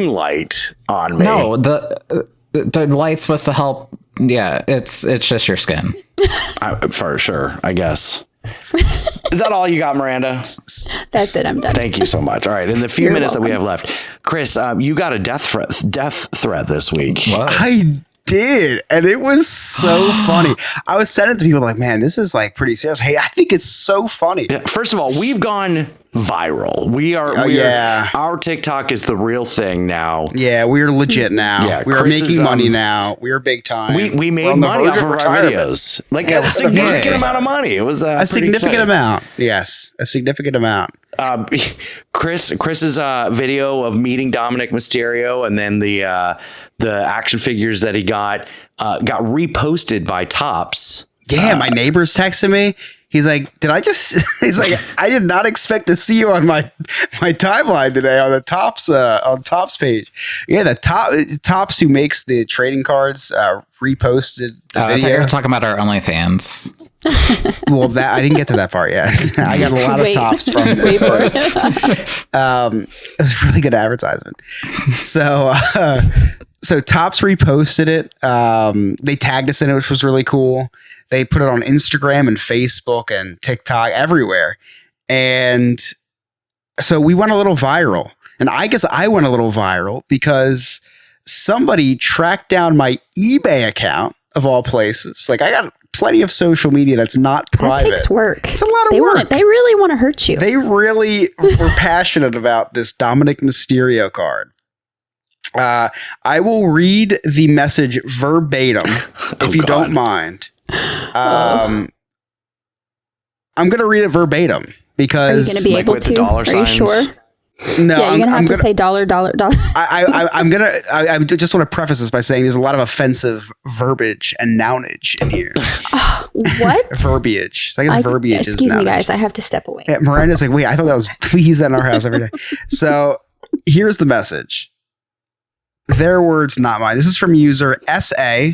light on me. no, the light's supposed to help. Yeah, it's just your skin. For sure, I guess. Is that all you got, Miranda? That's it. I'm done. Thank you so much. All right, in the few You're minutes that we have welcome. left, Chris, you got a death threat this week. What? I did. And it was so funny. I was sending it to people like, man, this is like pretty serious. Hey, I think it's so funny. Yeah, first of all, we've gone viral. Our TikTok is the real thing now. Yeah, we're legit now. Yeah, we are Chris making is, money now. We are big time. We We're made on the money verge off of our retirement. videos. Like Yeah, a significant yeah. amount of money. It was A significant amount. Yes, a significant amount. Chris's video of meeting Dominic Mysterio and then the action figures that he got reposted by Topps. Yeah, my neighbor's texting me. He's like, he's like, I did not expect to see you on my timeline today on the Topps page. Yeah, the Topps who makes the trading cards reposted the I thought you video. were talking about our OnlyFans. Well, that I didn't get to that part yet. I got a lot of Wait. Topps from Wait for those. it. It was really good advertisement. So Topps reposted it. They tagged us in it, which was really cool. They put it on Instagram and Facebook and TikTok everywhere. And so we went a little viral. And I guess I went a little viral because somebody tracked down my eBay account of all places. Like I got plenty of social media that's not That private. takes work. It's a lot of work. They really want to hurt you. They really were passionate about this Dominic Mysterio card. I will read the message verbatim if you don't mind. I'm going to read it verbatim Are you because going to be like able with the to? dollar Are you signs? sure? no, Yeah, you're going to have to gonna, say $, $. I just want to preface this by saying there's a lot of offensive verbiage and nounage in here. What? Verbiage. I guess verbiage is Excuse me, nounage. guys. I have to step away. Yeah, Miranda's like, wait, I thought that was, we use that in our house every day. So here's the message. Their words, not mine. This is from user SA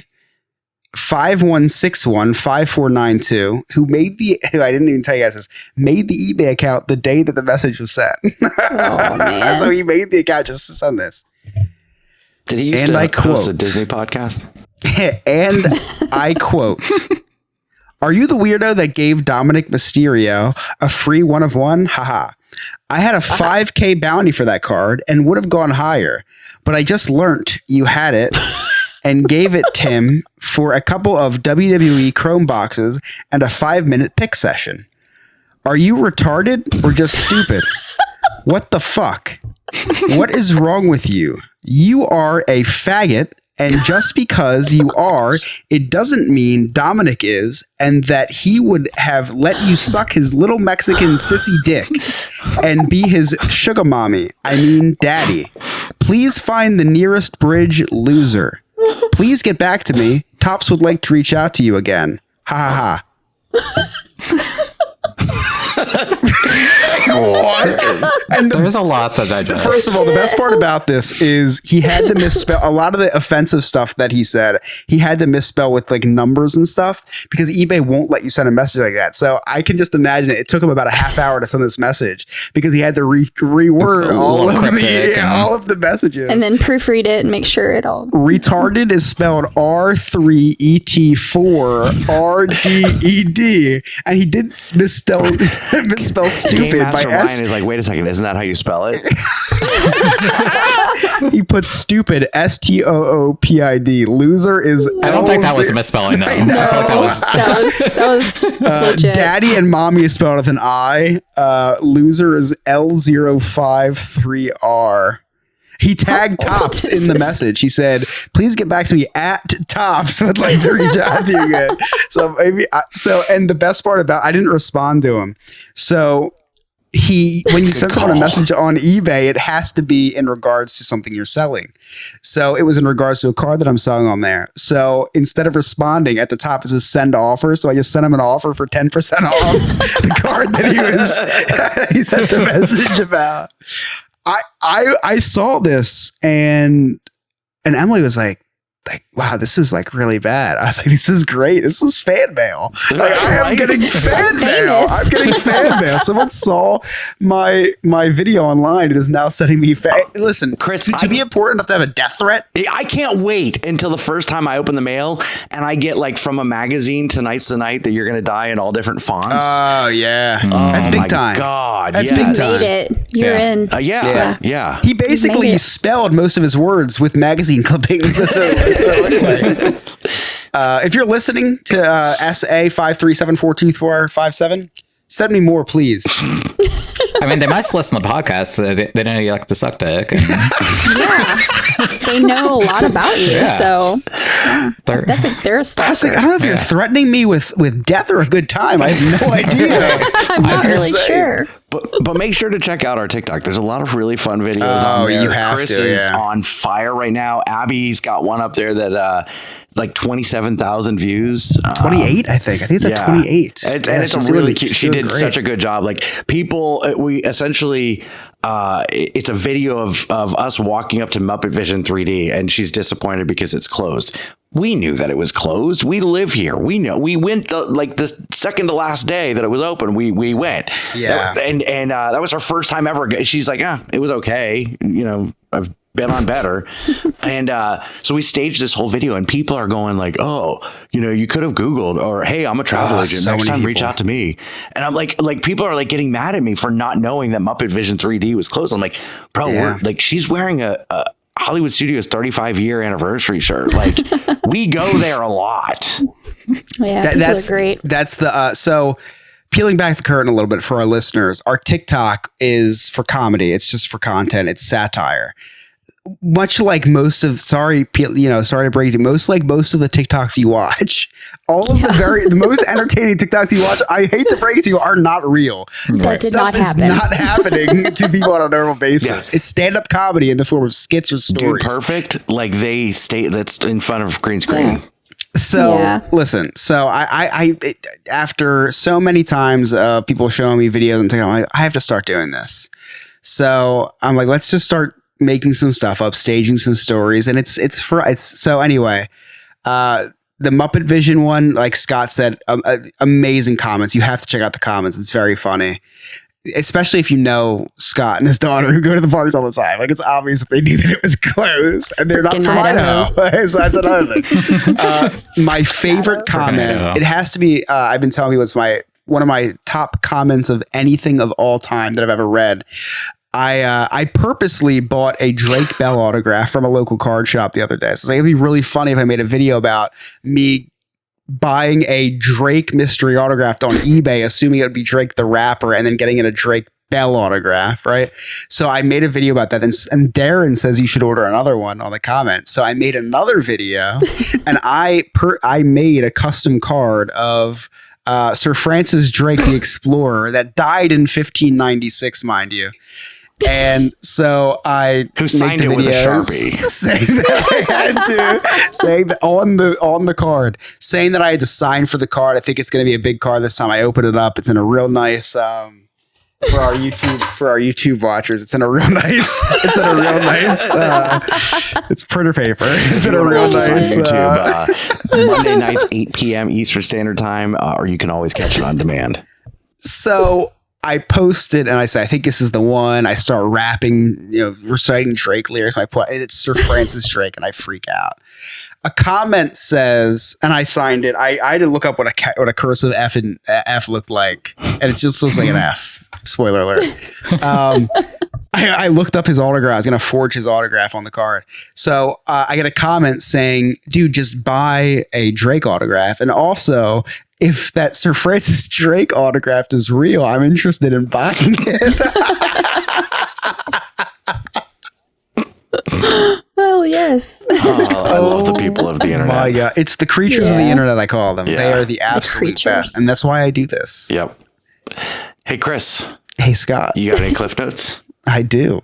51615492, who I didn't even tell you guys this, made the eBay account the day that the message was sent. Oh, man. So he made the account just to send this. Did he used And to I host a quote. Disney podcast? And I quote, "Are you the weirdo that gave Dominic Mysterio a free 1 of 1? Haha. I had a 5K bounty for that card and would have gone higher, but I just learnt you had it and gave it Tim for a couple of WWE Chrome boxes and a 5-minute pick session. Are you retarded or just stupid? What the fuck? What is wrong with you? You are a faggot, and just because you are, it doesn't mean Dominic is, and that he would have let you suck his little Mexican sissy dick and be his sugar mommy. I mean, daddy. Please find the nearest bridge, loser. Please get back to me. Topps would like to reach out to you again. Ha ha ha." And There's a lot to digest. first of all, the best part about this is he had to misspell a lot of the offensive stuff that he said. He had to misspell with like numbers and stuff because eBay won't let you send a message like that. So I can just imagine it took him about a half hour to send this message because he had to reword all of the messages. And then proofread it and make sure it all. Retarded is spelled R3ET4RDED, and he did misspell stupid Game by Master Ryan S. is like, wait a second, isn't that how you spell it? He put stupid STOOPID. Loser is. I don't think that was a misspelling though. I feel like that was legit. Daddy and mommy is spelled with an I. Loser is L053R. He tagged Tops in the message. He said, "Please get back to me at Tops. Would like to reach out to you again." So and the best part about I didn't respond to him. So when you send someone a message on eBay, it has to be in regards to something you're selling. So it was in regards to a car that I'm selling on there. So instead of responding, at the top it says send offer. So I just sent him an offer for 10% off the car that he sent the message about. I saw this and Emily was like, wow, this is like really bad. I was like, this is great. This is fan mail. Like, I am getting fan mail. I'm getting fan mail. Someone saw my video online. It is now sending me listen, Chris, to be important enough to have a death threat. I can't wait until the first time I open the mail and I get like from a magazine, Tonight's the Night, that you're going to die in all different fonts. Oh yeah. Oh, That's big my time. God. That's yes. big You time. made it. You're in. Yeah. He basically spelled most of his words with magazine clippings. That's what it looks like. If you're listening to SA 537425457, send me more, please. I mean, they must listen to the podcast. So they know you like to suck dick. Yeah. They know a lot about you. Yeah. So they're a I was like, stalker. I don't know if you're threatening me with death or a good time. I have no idea. I'm not really sure. But make sure to check out our TikTok. There's a lot of really fun videos on there. You have Chris to, is yeah. on fire right now. Abby's got one up there that like 27,000 views. 28, I think. I think it's like 28. And it's a really cute. She did such a good job. Like we essentially, it's a video of us walking up to Muppet Vision 3D, and she's disappointed because it's closed. We knew that it was closed. We live here. We know. We went the second to last day that it was open. We went. Yeah. And that was our first time ever. She's like, it was okay. You know, I've been on better. And so we staged this whole video, and people are going like, oh, you know, you could have Googled, or hey, I'm a travel agent. So Next many time, reach people. out to me. And I'm like people are like getting mad at me for not knowing that Muppet Vision 3D was closed. I'm like, bro, Yeah. we're like, she's wearing a Hollywood Studios 35-year anniversary shirt. Like, we go there a lot. Yeah, that's great. That's the so peeling back the curtain a little bit for our listeners. Our TikTok is for comedy. It's just for content. It's satire. Much like most of sorry to break it, most of the TikToks you watch, all of the most entertaining TikToks you watch, I hate to break it to you, are not real. That did not Stuff is happen. not happening to people on a normal basis. It's stand-up comedy in the form of skits or stories. Dude, perfect. Like, they stay that's in front of green screen. Yeah. So listen, so I after so many times people showing me videos and I'm like, I have to start doing this. So I'm like, let's just start making some stuff up, staging some stories, and it's so anyway. The Muppet Vision one, like Scott said, amazing comments. You have to check out the comments. It's very funny. Especially if you know Scott and his daughter who go to the parks all the time. Like, it's obvious that they knew that it was closed and they're not from Idaho. So that's another thing. My favorite comment, it has to be, I've been telling you, it's one of my top comments of anything of all time that I've ever read. I purposely bought a Drake Bell autograph from a local card shop the other day. So it'd be really funny if I made a video about me buying a Drake mystery autograph on eBay, assuming it would be Drake the rapper, and then getting it a Drake Bell autograph, right? So I made a video about that, and Darren says you should order another one on the comments. So I made another video, and I made a custom card of Sir Francis Drake the Explorer that died in 1596, mind you. And so I signed it with a Sharpie, saying that I had to saying that on the card, saying that I had to sign for the card. I think it's going to be a big card this time. I open it up. It's in a real nice For our YouTube watchers, it's in a real nice. It's printer paper. It's in a real nice YouTube. Monday nights, 8 p.m. Eastern Standard Time, or you can always catch it on demand. So I posted and I said, I think this is the one. I start rapping, reciting Drake lyrics. And I put it's Sir Francis Drake, and I freak out. A comment says, and I signed it. I had to look up what a cursive F looked like, and it just looks like an F. Spoiler alert. I looked up his autograph. I was going to forge his autograph on the card. So I get a comment saying, dude, just buy a Drake autograph. And also, if that Sir Francis Drake autograph is real, I'm interested in buying it. Oh, yes. I love the people of the internet. My God. It's the creatures of the internet, I call them. Yeah. They are the absolute best. And that's why I do this. Yep. Hey, Chris. Hey, Scott. You got any Cliff Notes? I do.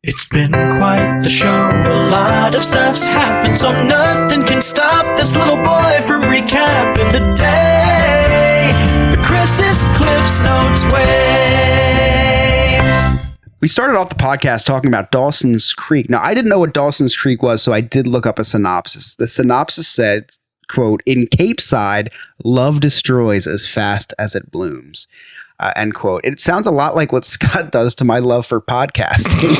It's been quite the show. A lot of stuff's happened, so nothing can stop this little boy from recapping the day the Chris's Cliff's Notes way. We started off the podcast talking about Dawson's Creek. Now, I didn't know what Dawson's Creek was, so I did look up a synopsis. The synopsis said, quote, in Cape Side, love destroys as fast as it blooms. End quote. It sounds a lot like what Scott does to my love for podcasting.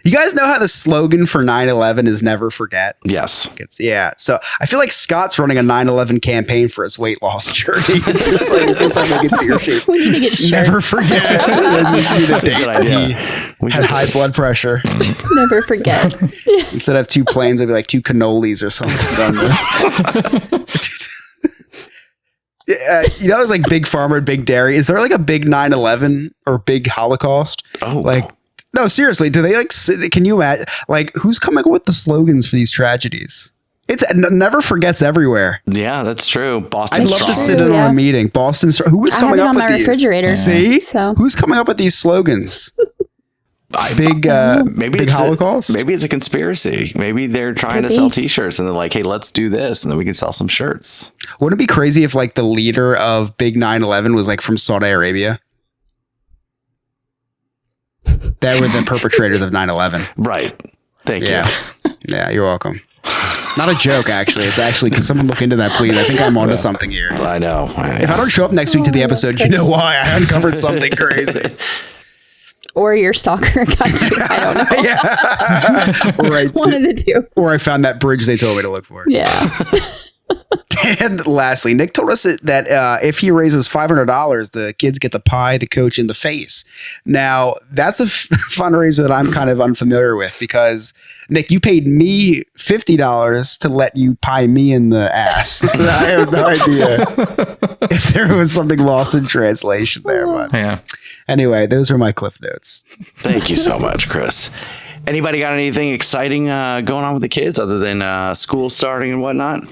You guys know how the slogan for 9/11 is never forget? Yes. Yeah. So I feel like Scott's running a 9/11 campaign for his weight loss journey. It's just like, it's like get tear shapes. We need to get shirts. Never forget. That's a good idea. He had high blood pressure. Never forget. Instead of 2 planes, it'd be like 2 cannolis or something. There's like Big Pharma and Big Dairy. Is there like a big 9/11 or big Holocaust? Oh, like, no, seriously. Do they can you imagine? Like, who's coming up with the slogans for these tragedies? It's never forgets everywhere. yeah, that's true. Boston. I'd love to Strong. sit in on a meeting. Boston. Who was I coming have it up on with my these? refrigerator. See, So. Who's coming up with these slogans? Big Maybe big it's Holocaust. Maybe it's a conspiracy. Maybe they're trying to sell T-shirts, and they're like, "Hey, let's do this, and then we can sell some shirts." Wouldn't it be crazy if like the leader of Big 9/11 was like from Saudi Arabia? They were the perpetrators of 9/11. Right. Thank you. Yeah, you're welcome. Not a joke, actually. It's actually, can someone look into that, please? I think I'm onto something here. I know. If I don't show up next week to the episode, you know why. I uncovered something crazy. Or your stalker got you. I don't know. Yeah. One of the two. Or I found that bridge they told me to look for. Yeah. And lastly, Nick told us that if he raises $500, the kids get to pie the coach in the face. Now, that's a fundraiser that I'm kind of unfamiliar with because, Nick, you paid me $50 to let you pie me in the ass. I have no idea if there was something lost in translation there. But Yeah. anyway, those are my Cliff Notes. Thank you so much, Chris. Anybody got anything exciting going on with the kids other than school starting and whatnot?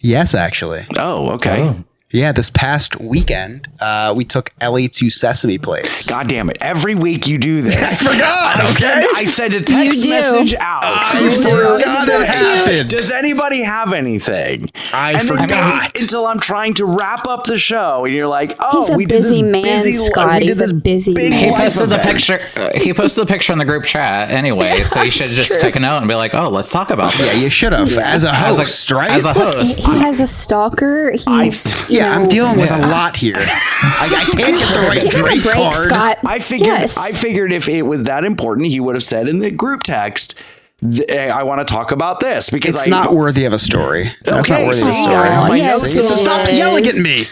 Yes, actually. Oh, okay. Oh. Yeah, this past weekend, we took Ellie to Sesame Place. God damn it. Every week you do this. I forgot, I send a text do. message out. You do. forgot It's so it cute. happened. Does anybody have anything? I and then forgot. wait until I'm trying to wrap up the show, and you're like, "Oh, He's a we did busy this man, busy, Scott. we did He's a this busy big man. He life posted the event." picture. He posted the picture in the group chat anyway, so you should just take a note and be like, "Oh, let's talk about this." Yeah, you should have. As a host, right? As a host, He has a stalker. He's, I'm dealing with a lot here. I can't get the right Give him a Drake break, card. Scott. I figured. Yes. I figured if it was that important, he would have said in the group text, "I want to talk about this," because It's not worthy of a story. That's not Okay, worthy of a see, story. I have my yes, notes. it So stop is. yelling at me.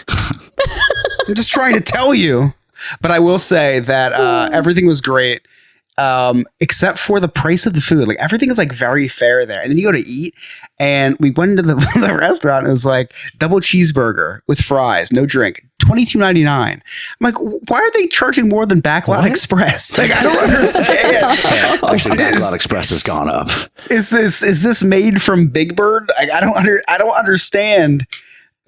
I'm just trying to tell you. But I will say that everything was great, except for the price of the food. Like everything is like very fair there. And then you go to eat, and we went into the restaurant. And it was like double cheeseburger with fries, no drink, $22.99. I'm like, why are they charging more than Backlot Express? Like I don't understand. Actually, Backlot Express has gone up. Is this made from Big Bird? I don't understand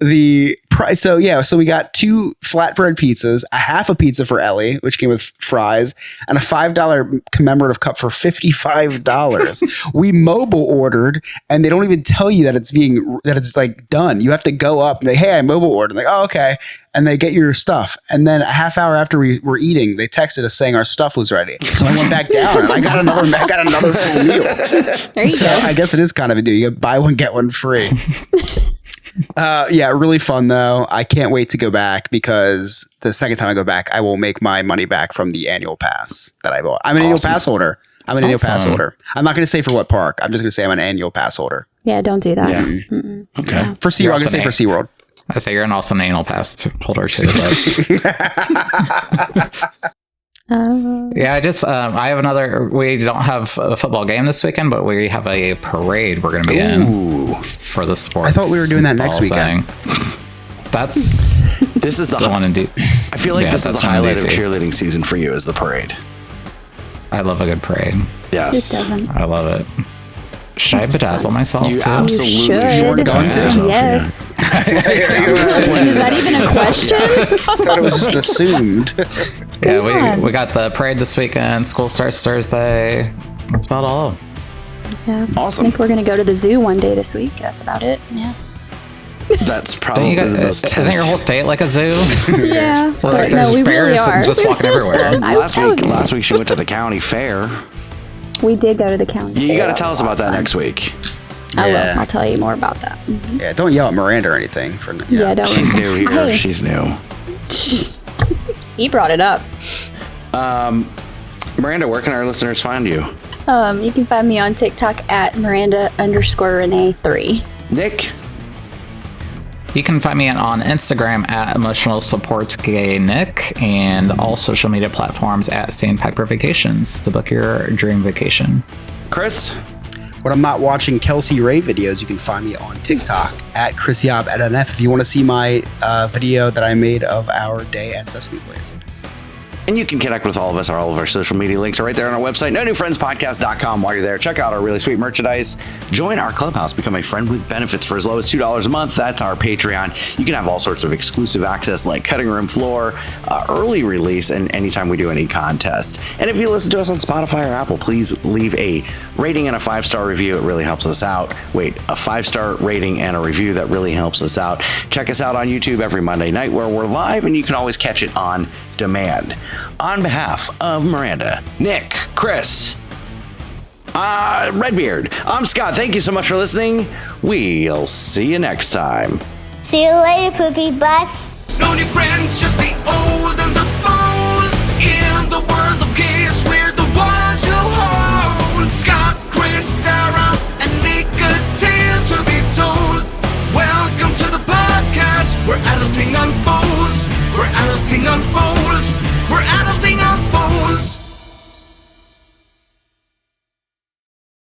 the price. So we got 2 flatbread pizzas, a half a pizza for Ellie, which came with fries, and a $5 commemorative cup for $55. We mobile ordered, and they don't even tell you that it's like done. You have to go up and say, "Hey, I mobile ordered." Like, "Oh, okay," and they get your stuff. And then a half hour after we were eating, they texted us saying our stuff was ready. So I went back down and I got another full meal. There you go. I guess it is kind of a deal. You buy one get one free. Yeah, really fun though. I can't wait to go back because the second time I go back, I will make my money back from the annual pass that I bought. I'm an annual pass holder. I'm not going to say for what park. I'm just going to say I'm an annual pass holder. Yeah, don't do that. Yeah. Okay. Yeah. For SeaWorld, I'm going to say for SeaWorld. I say you're an awesome anal pass holder too. Yeah, I have another. We don't have a football game this weekend, but we have a parade we're going to be in for the sports. I thought we were doing that next weekend. This is the one in I feel like this is the highlight of cheerleading season for you is the parade. I love a good parade. Yes. Who doesn't? I love it. Should I bedazzle myself you too? Absolutely should. Yes. Is that even a question? I thought it was just assumed. Yeah, we got the parade this weekend. School starts Thursday. That's about all. Yeah. Awesome. I think we're going to go to the zoo one day this week. That's about it. Yeah. That's probably the most tense. Isn't your whole state like a zoo? Yeah. Like there's we bears really are. just walking everywhere. Last week she went to the county fair. We did go to the county. You got to tell us about that next week. I will. I'll tell you more about that. Mm-hmm. Yeah, don't yell at Miranda or anything. Don't. She's new here. Hey. She's new. He brought it up. Miranda, where can our listeners find you? You can find me on TikTok at Miranda_Renee3. Nick? You can find me on Instagram at Emotional Supports Gay Nick and all social media platforms at Sandpiper Vacations to book your dream vacation. Chris? When I'm not watching Kelsey Ray videos, you can find me on TikTok at ChrisYob@NF if you want to see my video that I made of our day at Sesame Place. And you can connect with all of us. All of our social media links are right there on our website, nonewfriendspodcast.com. While you're there, check out our really sweet merchandise. Join our clubhouse. Become a friend with benefits for as low as $2 a month. That's our Patreon. You can have all sorts of exclusive access like cutting room floor, early release, and anytime we do any contest. And if you listen to us on Spotify or Apple, please leave a rating and a 5-star review. It really helps us out. Wait, a 5-star rating and a review. That really helps us out. Check us out on YouTube every Monday night where we're live, and you can always catch it on demand. On behalf of Miranda, Nick, Chris, Redbeard, I'm Scott. Thank you so much for listening. We'll see you next time. See you later, poopy bus. No new friends, just the old and the bold. In the world of gays, we're the ones who hold. Scott, Chris, Sarah, and Nick, a tale to be told. Welcome to the podcast where adulting unfolds. Where adulting unfolds.